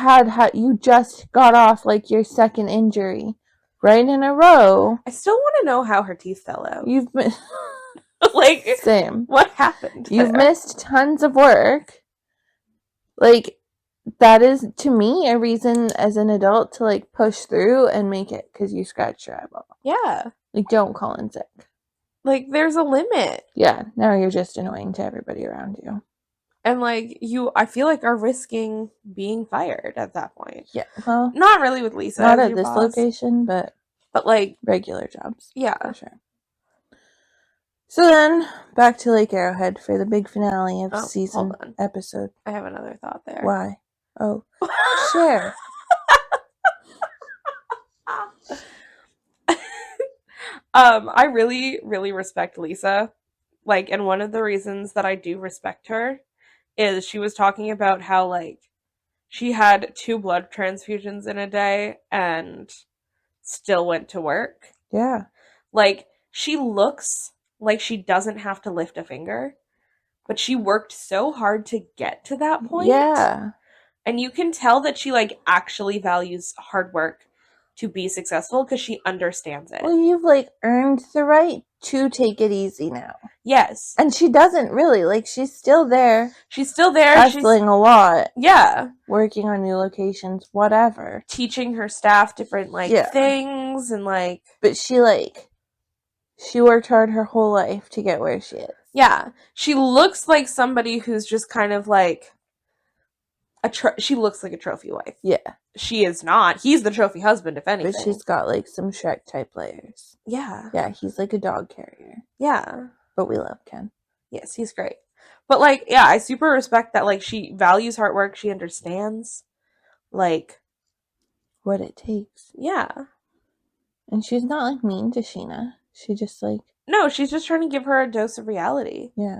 you just got off, your second injury right in a row. I still want to know how her teeth fell out. You've been... Same. What happened there? You've missed tons of work. That is, to me, a reason as an adult to, push through and make it because you scratched your eyeball. Yeah. Don't call in sick. There's a limit. Yeah, now you're just annoying to everybody around you. And, like, you, I feel like, are risking being fired at that point. Yeah, well, Not really with Lisa. not as at your this boss, location, but like, regular jobs. yeah. For sure. So then, back to Lake Arrowhead for the big finale of season hold on. episode. I have another thought there. Why? Oh, share. I really, really respect Lisa. Like, and one of the reasons that I do respect her is she was talking about how, like, she had 2 blood transfusions in a day and still went to work. Yeah. Like, she looks like she doesn't have to lift a finger, but she worked so hard to get to that point. Yeah. And you can tell that she, like, actually values hard work to be successful because she understands it. Well, you've, like, earned the right to take it easy now. Yes. And she doesn't really. Like, she's still there. She's still there. Hustling a lot. Yeah. Working on new locations, whatever. Teaching her staff different, like, things and, like... But she, like... She worked hard her whole life to get where she is. Yeah. She looks like somebody who's just kind of, like... she looks like a trophy wife. Yeah. She is not. He's the trophy husband, if anything. But she's got, like, some Shrek-type layers. Yeah. Yeah, he's like a dog carrier. Yeah. But we love Ken. Yes, he's great. But, like, yeah, I super respect that, like, she values hard work. She understands, like... what it takes. Yeah. And she's not, like, mean to Sheena. She just, like... No, she's just trying to give her a dose of reality. Yeah.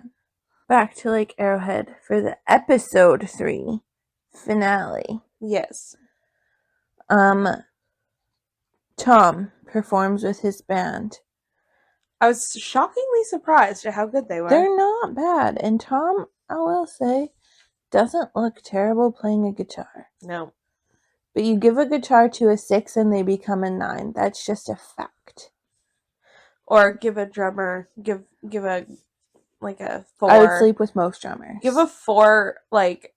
Back to, like, Arrowhead for the episode 3 finale. Yes. Tom performs with his band. I was shockingly surprised at how good they were. They're not bad. And Tom, I will say, doesn't look terrible playing a guitar. No. But you give a guitar to a 6 and they become a 9. That's just a fact. Or give a drummer, give a, like, a 4. I would sleep with most drummers. Give a 4, like,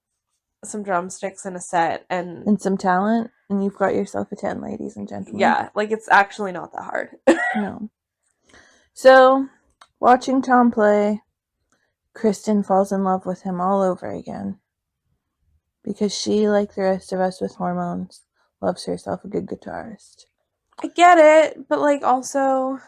some drumsticks and a set and some talent, and you've got yourself a 10, ladies and gentlemen. Yeah, like, it's actually not that hard. No. So, watching Tom play, Kristen falls in love with him all over again. Because she, like the rest of us with hormones, loves herself a good guitarist. I get it, but, like, also...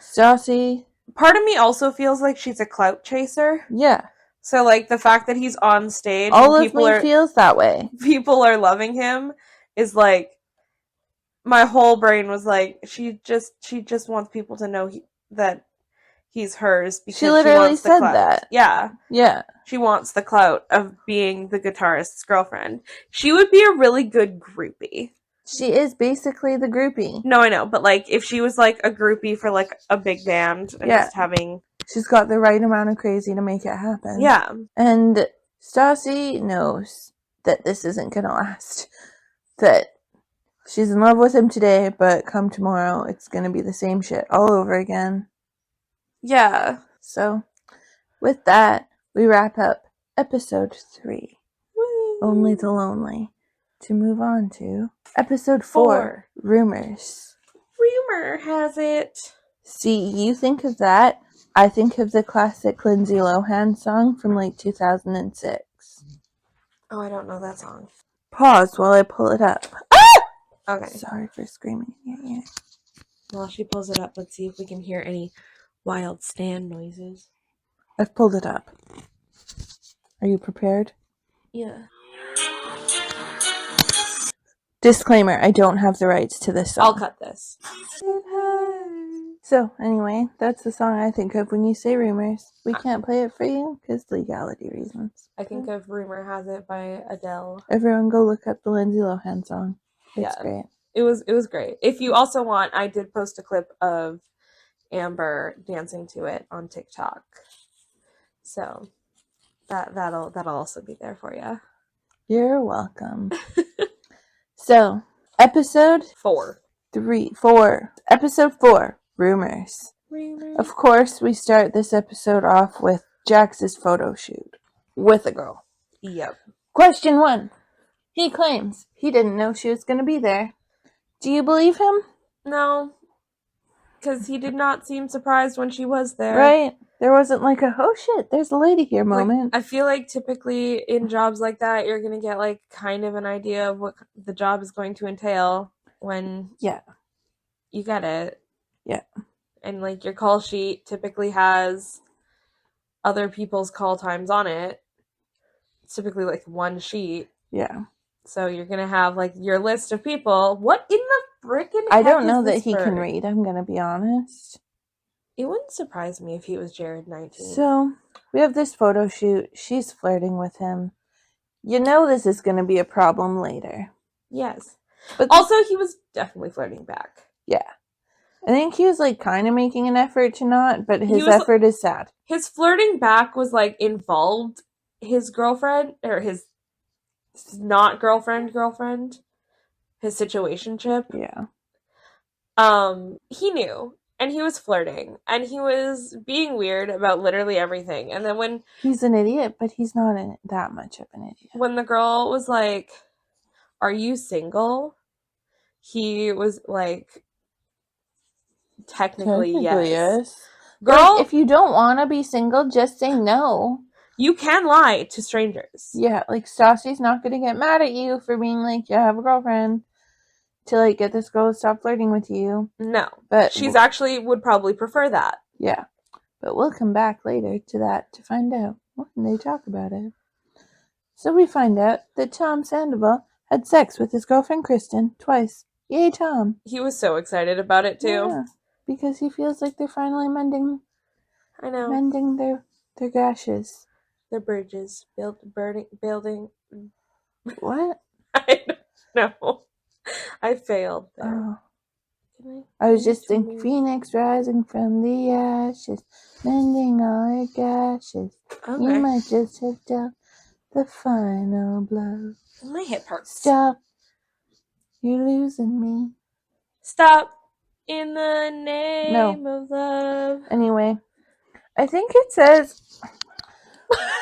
Stassi... part of me also feels like she's a clout chaser. Yeah. So, like, the fact that he's on stage all and of me feels that way. People are loving him is, like... my whole brain was like, she just wants people to know that he's hers because she literally wants the said clout. that. Yeah. Yeah. She wants the clout of being the guitarist's girlfriend. She would be a really good groupie. She is basically the groupie. No, I know, but, like, if she was, like, a groupie for, like, a big band and just having... she's got the right amount of crazy to make it happen. Yeah. And Stassi knows that this isn't gonna last. That she's in love with him today, but come tomorrow, it's gonna be the same shit all over again. Yeah. So, with that, we wrap up episode 3. Woo. Only the Lonely. To move on to episode 4. Rumors. Rumor has it. See, you think of that, I think of the classic Lindsay Lohan song from like 2006. Oh, I don't know that song. Pause while I pull it up. Okay. Sorry for screaming in your ear. While she pulls it up, let's see if we can hear any wild stand noises. I've pulled it up. Are you prepared? Yeah. Disclaimer, I don't have the rights to this song. I'll cut this. So, anyway, that's the song I think of when you say rumors. We can't play it for you because legality reasons. I think of Rumor Has It by Adele. Everyone go look up the Lindsay Lohan song. It's great. It was great. If you also want, I did post a clip of Amber dancing to it on TikTok. So that'll also be there for you. You're welcome. So, episode 4. Episode 4, Rumors. Of course, we start this episode off with Jax's photo shoot with a girl. Yep. Question 1. He claims he didn't know she was going to be there. Do you believe him? No. Because he did not seem surprised when she was there. Right? There wasn't like a, oh shit, there's a lady here moment. I feel like typically in jobs like that, you're going to get like kind of an idea of what the job is going to entail when Yeah. you get it. Yeah. And like your call sheet typically has other people's call times on it. It's typically like one sheet. Yeah. So you're going to have like your list of people. What in the frickin' I heck don't is know that this he for? can read, I'm going to be honest. It wouldn't surprise me if he was Jared 19. So, we have this photo shoot. She's flirting with him. You know this is going to be a problem later. Yes. But Also, he was definitely flirting back. yeah. I think he was like kind of making an effort to not, but his was- effort is sad. His flirting back was like involved his girlfriend, or his not girlfriend, his situationship. Yeah. He knew, and he was flirting, and he was being weird about literally everything. And then when He's an idiot, but he's not that much of an idiot. when the girl was like, "Are you single?" he was like, technically yes. Girl, like, if you don't want to be single, just say no. You can lie to strangers. Yeah, like Stassi's not going to get mad at you for being like, yeah, I have a girlfriend, to like get this girl to stop flirting with you. No. But she's actually would probably prefer that. Yeah. But we'll come back later to that to find out when they talk about it. So we find out that Tom Sandoval had sex with his girlfriend Kristen twice. Yay, Tom. He was so excited about it too. Yeah, because he feels like they're finally mending their gashes. Their bridges. Building. What? I don't know. I failed there. Oh. I was just thinking, Phoenix rising from the ashes, mending all our gashes. Okay. You might just have dealt the final blow. My hip hurts. Stop. You're losing me. Stop. In the name of love. Anyway, I think it says...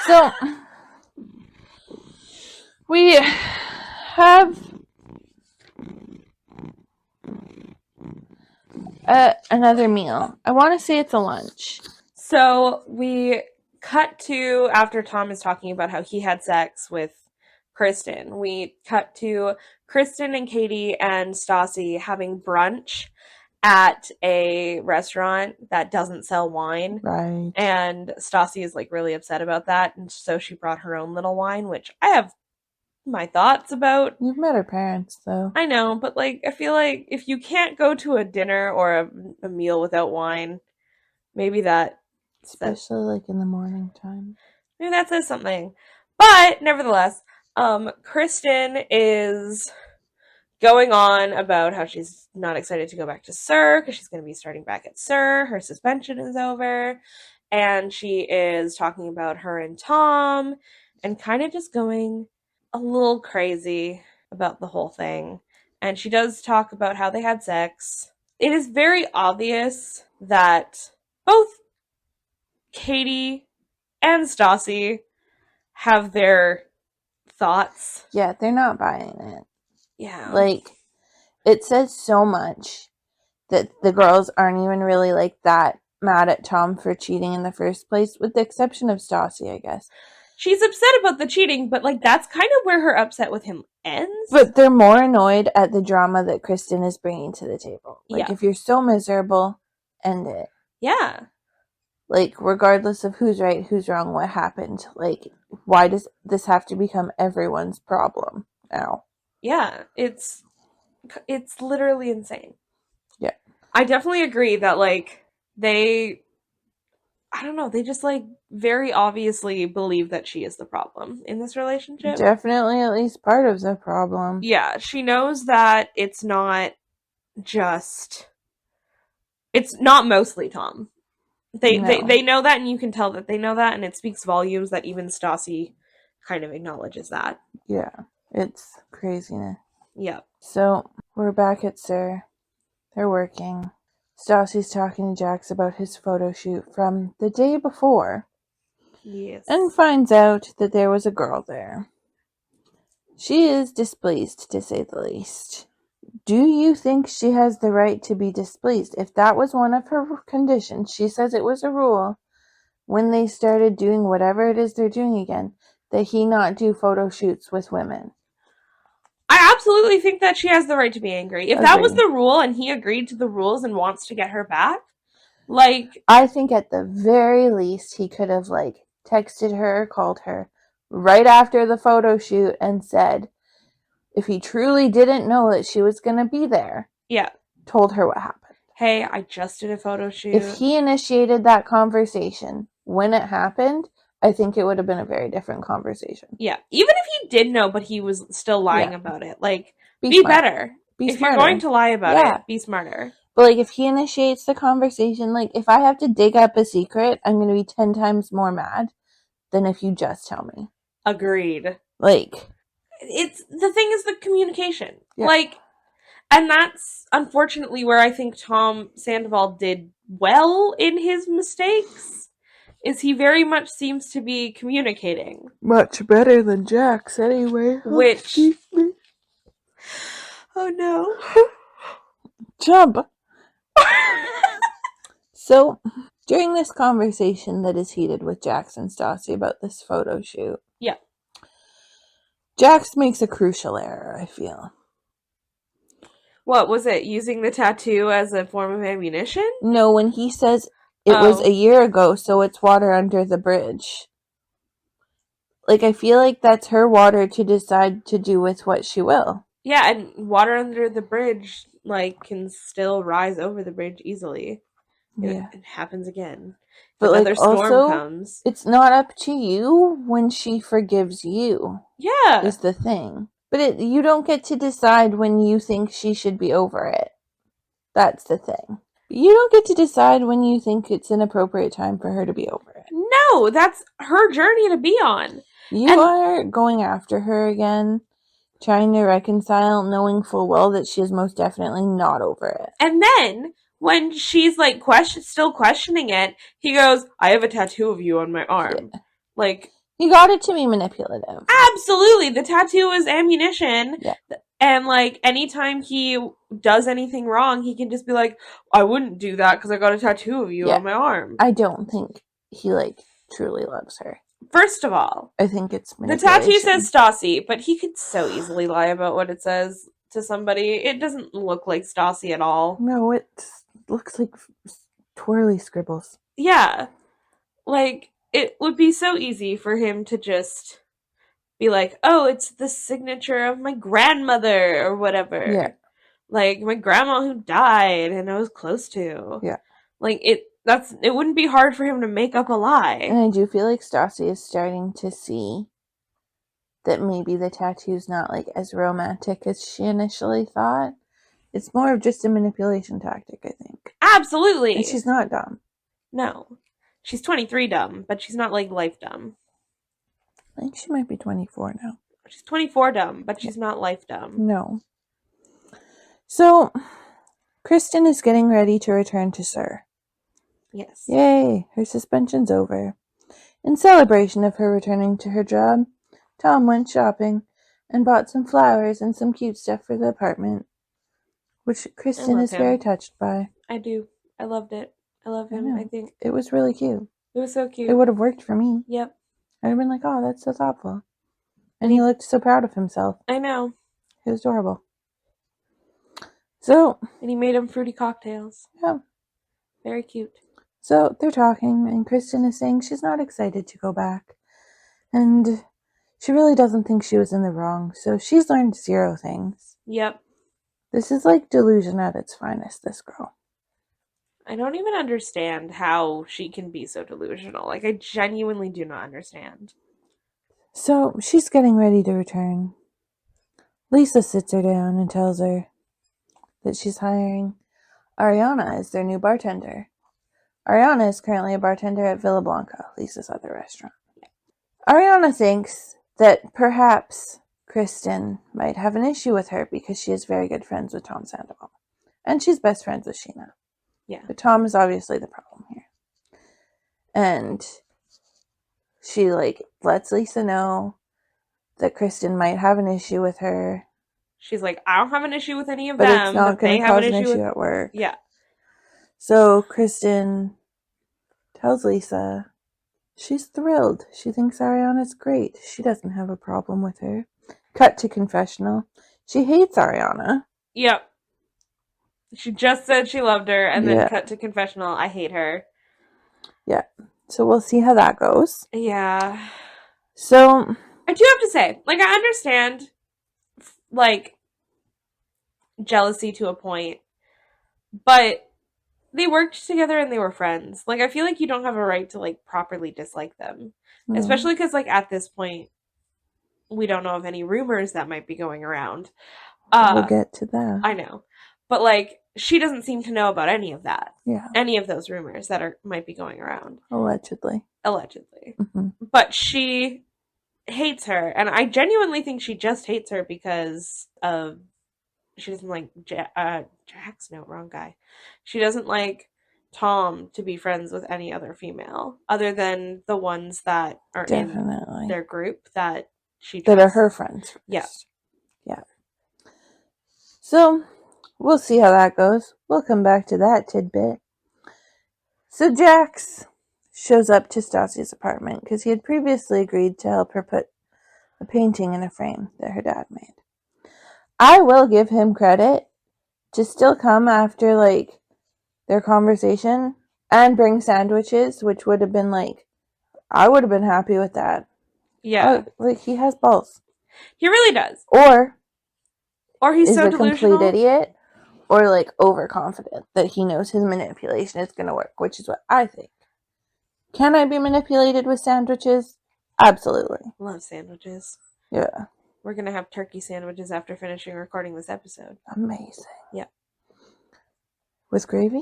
So, we have... another meal. I want to say it's a lunch. So we cut to after Tom is talking about how he had sex with Kristen. We cut to Kristen and Katie and Stassi having brunch at a restaurant that doesn't sell wine. Right. And Stassi is like really upset about that. And so she brought her own little wine, which I have my thoughts about. You've met her parents, though. I know, but like I feel like if you can't go to a dinner or a meal without wine, maybe that, especially like in the morning time, maybe that says something. But nevertheless, Kristen is going on about how she's not excited to go back to SUR because she's going to be starting back at SUR. Her suspension is over, and she is talking about her and Tom and kind of just going a little crazy about the whole thing. And she does talk about how they had sex. It is very obvious that both Katie and Stassi have their thoughts. Yeah, they're not buying it. Yeah. Like, it says so much that the girls aren't even really like that mad at Tom for cheating in the first place, with the exception of Stassi, I guess. She's upset about the cheating, but like that's kind of where her upset with him ends. But they're more annoyed at the drama that Kristen is bringing to the table. Like, if you're so miserable, end it. Yeah. Like, regardless of who's right, who's wrong, what happened. Like, why does this have to become everyone's problem now? Yeah, it's literally insane. Yeah. I definitely agree that like they just like very obviously believe that she is the problem in this relationship. Definitely at least part of the problem. Yeah, she knows that it's not mostly Tom. They know that, and you can tell that they know that, and it speaks volumes that even Stassi kind of acknowledges that. Yeah, it's craziness. Yeah. So, we're back at SUR. They're working. Stassi's talking to Jax about his photo shoot from the day before. Yes. And finds out that there was a girl there. She is displeased, to say the least. Do you think she has the right to be displeased? If that was one of her conditions, she says it was a rule, when they started doing whatever it is they're doing again, that he not do photo shoots with women. I absolutely think that she has the right to be angry. If that was Agree. the rule and he agreed to the rules and wants to get her back, like, I think at the very least he could have like texted her, called her right after the photo shoot and said, if he truly didn't know that she was going to be there, yeah, told her what happened. hey, I just did a photo shoot. If he initiated that conversation when it happened, I think it would have been a very different conversation. Yeah, even if he did know, but he was still lying Yeah. about it, like, Be be smart. better. Be If smarter. you're going to lie about Yeah. it, be smarter. But like, if he initiates the conversation, like, if I have to dig up a secret, I'm going to be 10 times more mad than if you just tell me. Agreed. Like, It's the thing is the communication. Yeah. Like, and that's unfortunately where I think Tom Sandoval did well in his mistakes, is he very much seems to be communicating. much better than Jax anyway. Which, oh no. Jump. So, during this conversation that is heated with Jax and Stassi about this photo shoot, yeah, Jax makes a crucial error, I feel. what was it? Using the tattoo as a form of ammunition? No, when he says it was a year ago, so it's water under the bridge. Like, I feel like that's her water to decide to do with what she will. Yeah, and water under the bridge, like, can still rise over the bridge easily. Yeah. It happens again. But another like, storm also, comes. it's not up to you when she forgives you. Yeah. Is the thing. But you don't get to decide when you think she should be over it. That's the thing. You don't get to decide when you think it's an appropriate time for her to be over it. No, that's her journey to be on. You are going after her again, trying to reconcile, knowing full well that she is most definitely not over it. And then, when she's like still questioning it, he goes, I have a tattoo of you on my arm. Yeah. Like, he got it to be manipulative. Absolutely. The tattoo is ammunition. Yeah. And like, anytime he does anything wrong, he can just be like, I wouldn't do that because I got a tattoo of you on my arm. I don't think he like truly loves her. First of all, I think it's the tattoo says Stassi, but he could so easily lie about what it says to somebody. It doesn't look like Stassi at all. No, it looks like twirly scribbles. Yeah. Like, it would be so easy for him to just be like, oh, it's the signature of my grandmother or whatever. Yeah. Like, my grandma who died and I was close to. Yeah. Like, it wouldn't be hard for him to make up a lie. And I do feel like Stassi is starting to see that maybe the tattoo's not like as romantic as she initially thought. It's more of just a manipulation tactic, I think. Absolutely. And she's not dumb. No. She's 23 dumb, but she's not like life dumb. I think she might be 24 now. She's 24 dumb, but she's not life dumb. No. So, Kristen is getting ready to return to Sir. Yes. Yay, her suspension's over. In celebration of her returning to her job, Tom went shopping and bought some flowers and some cute stuff for the apartment, which Kristen is very touched by. I do. I loved it. I love him, I think. It was really cute. It was so cute. It would have worked for me. Yep. I'd have been like, oh, that's so thoughtful. And he looked so proud of himself. I know. It was adorable. So. And he made him fruity cocktails. Yeah. Very cute. So they're talking, and Kristen is saying she's not excited to go back. And she really doesn't think she was in the wrong, so she's learned 0 things. Yep. This is like delusion at its finest, this girl. I don't even understand how she can be so delusional. Like, I genuinely do not understand. So she's getting ready to return. Lisa sits her down and tells her that she's hiring Ariana as their new bartender. Ariana is currently a bartender at Villa Blanca, Lisa's other restaurant. Ariana thinks that perhaps Kristen might have an issue with her because she is very good friends with Tom Sandoval. And she's best friends with Sheena. Yeah. But Tom is obviously the problem here. And she, lets Lisa know that Kristen might have an issue with her. She's like, I don't have an issue with any of but them. It's not going to cause an issue at work. Yeah. So Kristen tells Lisa She's thrilled. She thinks Ariana's great. She doesn't have a problem with her. Cut to confessional. She hates Ariana. Yep. She just said she loved her, and then Yeah. cut to confessional. I hate her. Yeah. So we'll see how that goes. Yeah. So I do have to say, like, I understand, like, jealousy to a point, but they worked together and they were friends. Like, I feel like you don't have a right to, like, properly dislike them. no. Especially because, like, at this point, we don't know of any rumors that might be going around. We'll get to that. I know. But, like, she doesn't seem to know about any of that. Yeah. Any of those rumors that might be going around. Allegedly. Mm-hmm. But she hates her, and I genuinely think she just hates her because of she doesn't like Jax. No, wrong guy. She doesn't like Tom to be friends with any other female other than the ones that are Definitely. in their group that she that trusts. are her friends first. Yeah. Yeah. So we'll see how that goes. We'll come back to that tidbit. So Jax shows up to Stassi's apartment because he had previously agreed to help her put a painting in a frame that her dad made. I will give him credit to still come after, like, their conversation and bring sandwiches, which would have been, like, I would have been happy with that. Yeah. Like, he has balls. He really does. Or he's is so a delusional. complete idiot, or, like, overconfident that he knows his manipulation is going to work, which is what I think. Can I be manipulated with sandwiches? Absolutely. Love sandwiches. Yeah. We're going to have turkey sandwiches after finishing recording this episode. Amazing. Yeah. With gravy?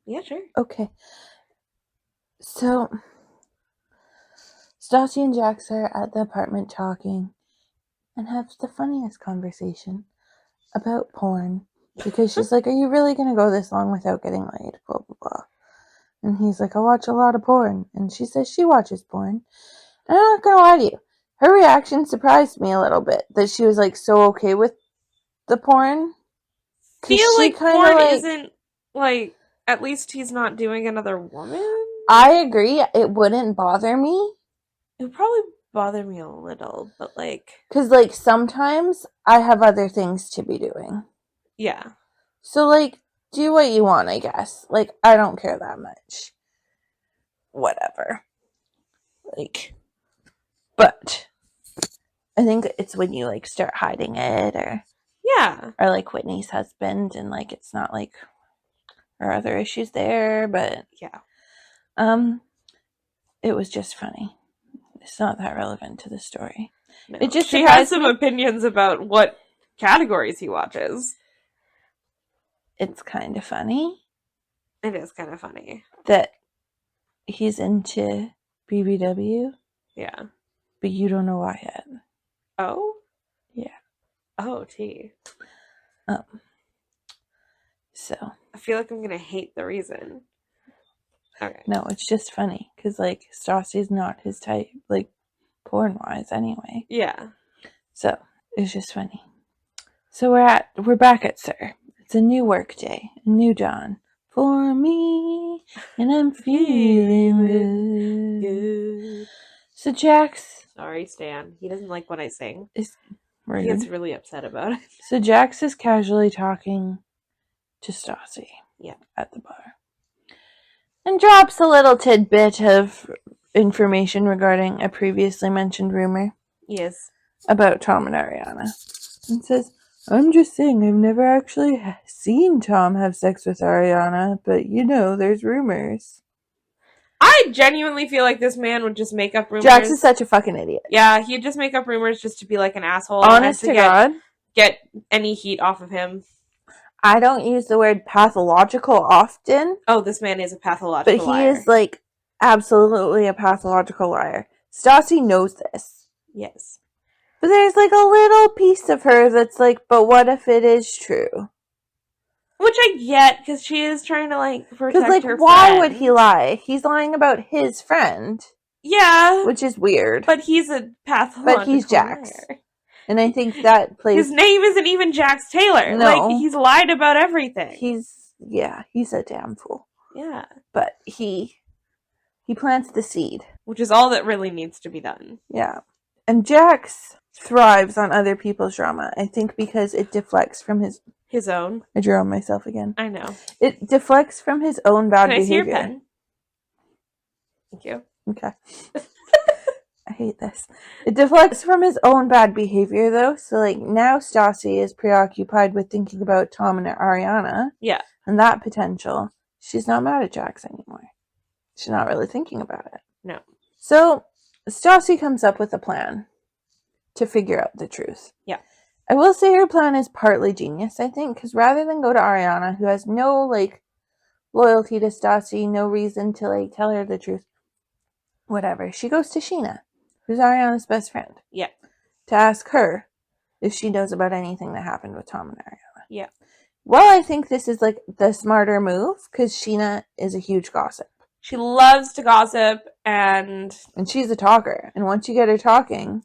Yeah, sure. Okay. So, Stassi and Jax are at the apartment talking and have the funniest conversation about porn. Because she's like, are you really going to go this long without getting laid? Blah, blah, blah. And he's like, I watch a lot of porn. And she says she watches porn. And I'm not going to lie to you. Her reaction surprised me a little bit. That she was, like, so okay with the porn. Feel like porn isn't, like, at least he's not doing another woman? I agree. It wouldn't bother me. It would probably bother me a little, but, like... Because, like, sometimes I have other things to be doing. Yeah. So, like, do what you want, I guess. Like, I don't care that much. Whatever. Like, but I think it's when you, like, start hiding it, or... Yeah. Or, like, Whitney's husband, and, like, it's not, like, there are other issues there, but... Yeah. It was just funny. It's not that relevant to the story. No. It just she has some opinions about what categories he watches. It's kind of funny. It is kind of funny. That he's into BBW. Yeah. But you don't know why yet. Oh? Yeah. Oh, T. So. I feel like I'm going to hate the reason. Okay. No, it's just funny. Because, like, Stassi's not his type. Like, porn-wise, anyway. Yeah. So, it's just funny. So, we're back at Sir. It's a new work day. A new dawn. For me. And I'm feeling good. So, Jax. Sorry, Stan. He doesn't like when I sing. Is rude. He gets really upset about it. So, Jax is casually talking to Stassi. Yeah. At the bar. And drops a little tidbit of information regarding a previously mentioned rumor. Yes. About Tom and Ariana. And says, I'm just saying, I've never actually seen Tom have sex with Ariana, but you know, there's rumors. I genuinely feel like this man would just make up rumors. Jax is such a fucking idiot. Yeah, he'd just make up rumors just to be like an asshole. Honest to God. Get any heat off of him. I don't use the word pathological often. Oh, this man is a pathological liar. But he is, like, absolutely a pathological liar. Stassi knows this. Yes. But there's, like, a little piece of her that's like, but what if it is true? Which I get, because she is trying to, like, protect her friend. Because, like, why would he lie? He's lying about his friend. Yeah. Which is weird. But he's a pathological But he's Jax. liar. And I think that plays... His name isn't even Jax Taylor. No. Like, he's lied about everything. He's a damn fool. Yeah. But he plants the seed which is all that really needs to be done. Yeah. And Jax thrives on other people's drama, I think, because it deflects from his own. I drew on myself again. I know. It deflects from his own bad Can I behavior. see your pen? Thank you. Okay. I hate this. It deflects from his own bad behavior, though. So, like, now Stassi is preoccupied with thinking about Tom and Ariana. Yeah. And that potential. She's not mad at Jax anymore. She's not really thinking about it. No. So, Stassi comes up with a plan to figure out the truth. Yeah. I will say her plan is partly genius, I think, because rather than go to Ariana, who has no, like, loyalty to Stassi, no reason to, like, tell her the truth, whatever, she goes to Sheena, who's Ariana's best friend. Yeah. To ask her if she knows about anything that happened with Tom and Ariana. Yeah. Well, I think this is, like, the smarter move, because Sheena is a huge gossip. She loves to gossip, and she's a talker. And once you get her talking,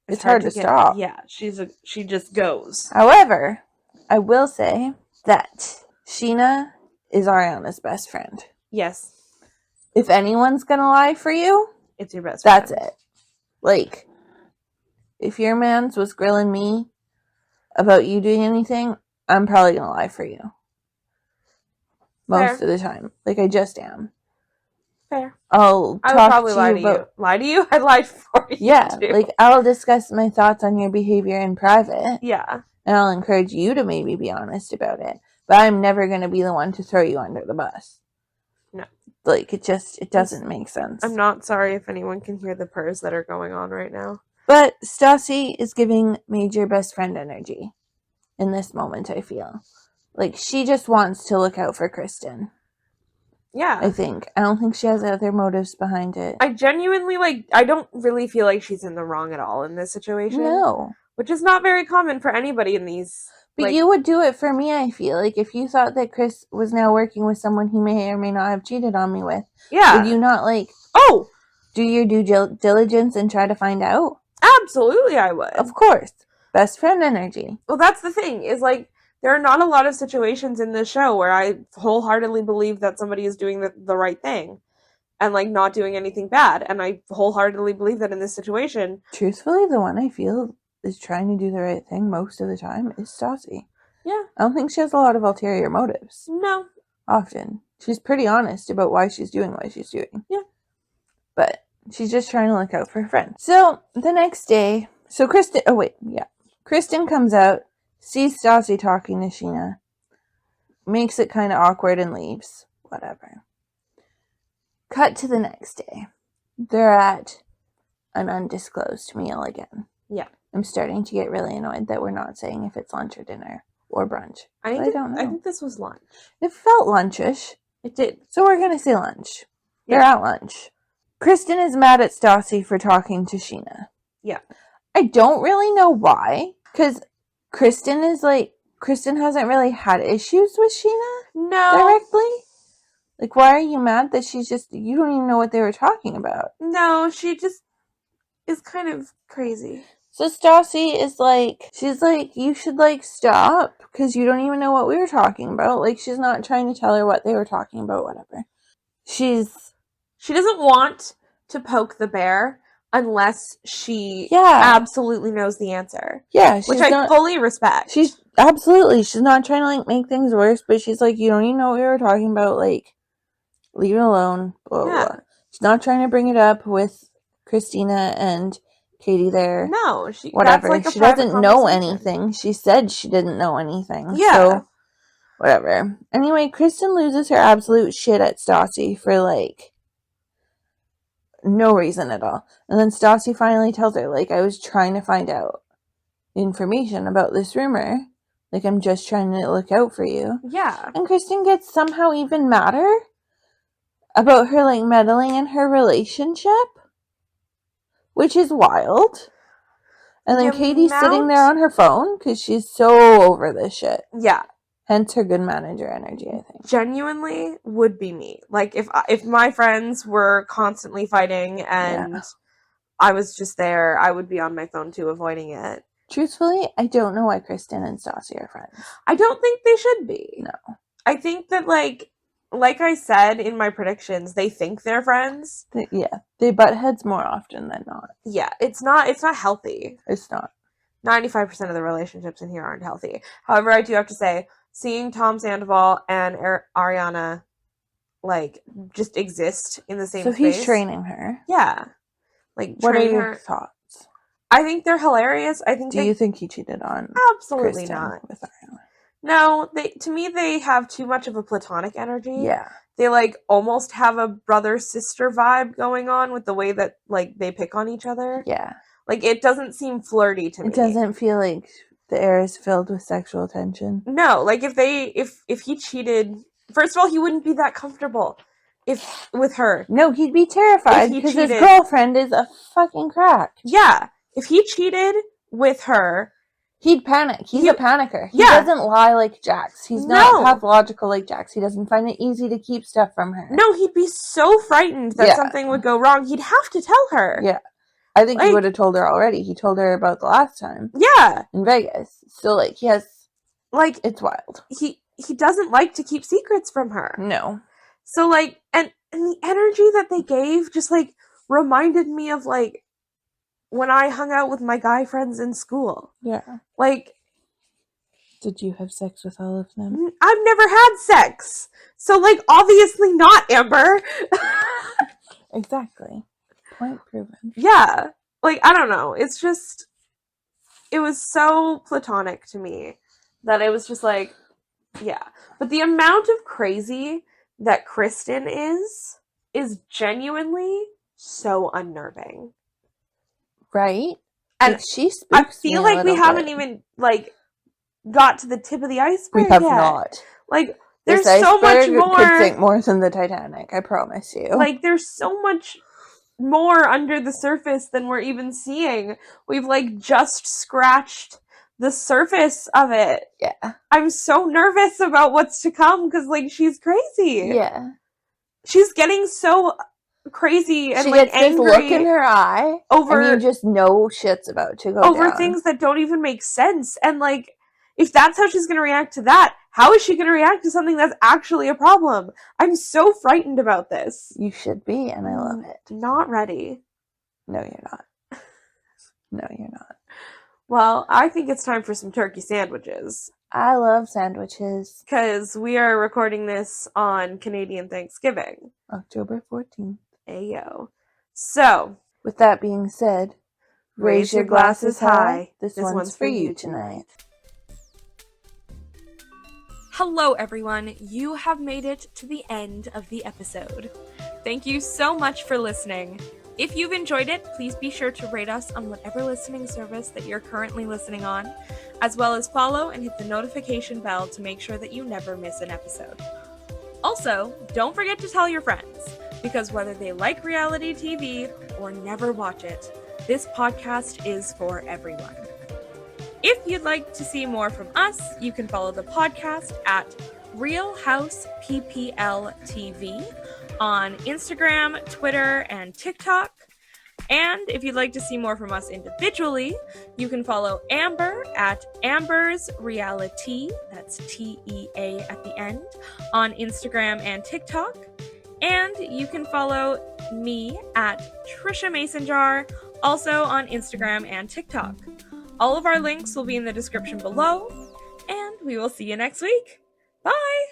it's hard to stop. Yeah, she just goes. However, I will say that Sheena is Ariana's best friend. Yes. If anyone's gonna lie for you, it's your best friend. That's it. Like, if your mans was grilling me about you doing anything, I'm probably gonna lie for you. Most of the time. Like, I just am. Fair. I'll I would talk probably to lie you to about... you. Lie to you? I'd lie for you. Yeah, too. like, I'll discuss my thoughts on your behavior in private. Yeah. And I'll encourage you to maybe be honest about it. But I'm never going to be the one to throw you under the bus. No. Like, it doesn't make sense. I'm not sorry if anyone can hear the purrs that are going on right now. But Stassi is giving major best friend energy in this moment, I feel. Like, she just wants to look out for Kristen. Yeah. I think. I don't think she has other motives behind it. I genuinely, I don't really feel like she's in the wrong at all in this situation. No. Which is not very common for anybody in these. But you would do it for me, I feel. Like, if you thought that Chris was now working with someone he may or may not have cheated on me with, would you not, do your due diligence and try to find out? Absolutely, I would. Of course. Best friend energy. Well, that's the thing, is, there are not a lot of situations in this show where I wholeheartedly believe that somebody is doing the right thing and, not doing anything bad. And I wholeheartedly believe that in this situation. Truthfully, the one I feel is trying to do the right thing most of the time is Stassi. Yeah. I don't think she has a lot of ulterior motives. No. Often. She's pretty honest about why she's doing what she's doing. Yeah. But she's just trying to look out for her friends. So, the next day, Kristen comes out, sees Stassi talking to Sheena, makes it kind of awkward and leaves. Whatever. Cut to the next day. They're at an undisclosed meal again. Yeah. I'm starting to get really annoyed that we're not saying if it's lunch or dinner or brunch. I don't know. I think this was lunch. It felt lunchish. It did. So we're going to say lunch. Yeah. They're at lunch. Kristen is mad at Stassi for talking to Sheena. Yeah. I don't really know why. Because Kristen hasn't really had issues with Sheena directly. Like, why are you mad that you don't even know what they were talking about? No, she just is kind of crazy. So Stassi is she's like, you should stop because you don't even know what we were talking about. Like, she's not trying to tell her what they were talking about, whatever. She doesn't want to poke the bear unless she absolutely knows the answer. Yeah. Which I fully respect. She's not trying to make things worse, but she's like, you don't even know what we were talking about. Like, leave it alone. Blah, blah, blah. She's not trying to bring it up with Christina and Katie there. No, whatever. She doesn't know anything. She said she didn't know anything. Yeah. So, whatever. Anyway, Kristen loses her absolute shit at Stassi for no reason at all. And then Stassi finally tells her, I was trying to find out information about this rumor. I'm just trying to look out for you. Yeah. And Kristen gets somehow even madder about her, meddling in her relationship. Which is wild. And then Katie's sitting there on her phone because she's so over this shit. Yeah. Hence her good manager energy, I think. Genuinely would be me. If my friends were constantly fighting and I was just there, I would be on my phone too, avoiding it. Truthfully, I don't know why Kristen and Stassi are friends. I don't think they should be. No. I think that, like I said in my predictions, they think they're friends. They butt heads more often than not. Yeah, it's not healthy. It's not. 95% of the relationships in here aren't healthy. However, I do have to say, seeing Tom Sandoval and Ariana, like, just exist in the same So space. he's training her. Yeah. Like, What are training your her. thoughts? I think they're hilarious. Do you think he cheated on Absolutely Kristen not. with Ariana? No, to me, they have too much of a platonic energy. Yeah. They, like, almost have a brother-sister vibe going on with the way that, like, they pick on each other. Yeah. Like, it doesn't seem flirty to me. It doesn't feel like the air is filled with sexual tension. No, like, if he cheated... First of all, he wouldn't be that comfortable with her. No, he'd be terrified because his girlfriend is a fucking crack. Yeah. If he cheated with her... He'd panic. He's a panicker. He Yeah. doesn't lie like Jax. He's not pathological like Jax. He doesn't find it easy to keep stuff from her. No, he'd be so frightened that something would go wrong. He'd have to tell her. Yeah. I think he would have told her already. He told her about the last time. Yeah. In Vegas. So, like, he has... Like, it's wild. He doesn't like to keep secrets from her. No. So, like, and the energy that they gave just, like, reminded me of, like, when I hung out with my guy friends in school. Yeah. Like... Did you have sex with all of them? I've never had sex. So, like, obviously not, Amber. Exactly. Point proven. Yeah. Like, I don't know. It's just... It was so platonic to me that it was just like... Yeah. But the amount of crazy that Kristen is genuinely so unnerving. Right? And like, she spooks I feel me like we haven't even, like, got to the tip of the iceberg We have yet. not. Like, there's this so much more... could sink more than the Titanic, I promise you. Like, there's so much more under the surface than we're even seeing. We've, like, just scratched the surface of it. Yeah. I'm so nervous about what's to come because, like, she's crazy. Yeah. She's getting so crazy and, she like, gets angry. this look in her eye over, and you just know shit's about to go over down. things that don't even make sense. And, like, if that's how she's going to react to that, how is she going to react to something that's actually a problem? I'm so frightened about this. You should be, and I love it. Not ready. No, you're not. No, you're not. Well, I think it's time for some turkey sandwiches. I love sandwiches. Because we are recording this on Canadian Thanksgiving. October 14th. Ayo. So, with that being said, raise your glasses high. This one's for you tonight. Hello, everyone. You have made it to the end of the episode. Thank you so much for listening. If you've enjoyed it, please be sure to rate us on whatever listening service that you're currently listening on, as well as follow and hit the notification bell to make sure that you never miss an episode. Also, don't forget to tell your friends, because whether they like reality TV or never watch it, this podcast is for everyone. If you'd like to see more from us, you can follow the podcast at Real House PPL TV on Instagram, Twitter, and TikTok. And if you'd like to see more from us individually, you can follow Amber at Amber's Reality, that's TEA at the end, on Instagram and TikTok. And you can follow me at Trisha Masonjar, also on Instagram and TikTok. All of our links will be in the description below, and we will see you next week. Bye!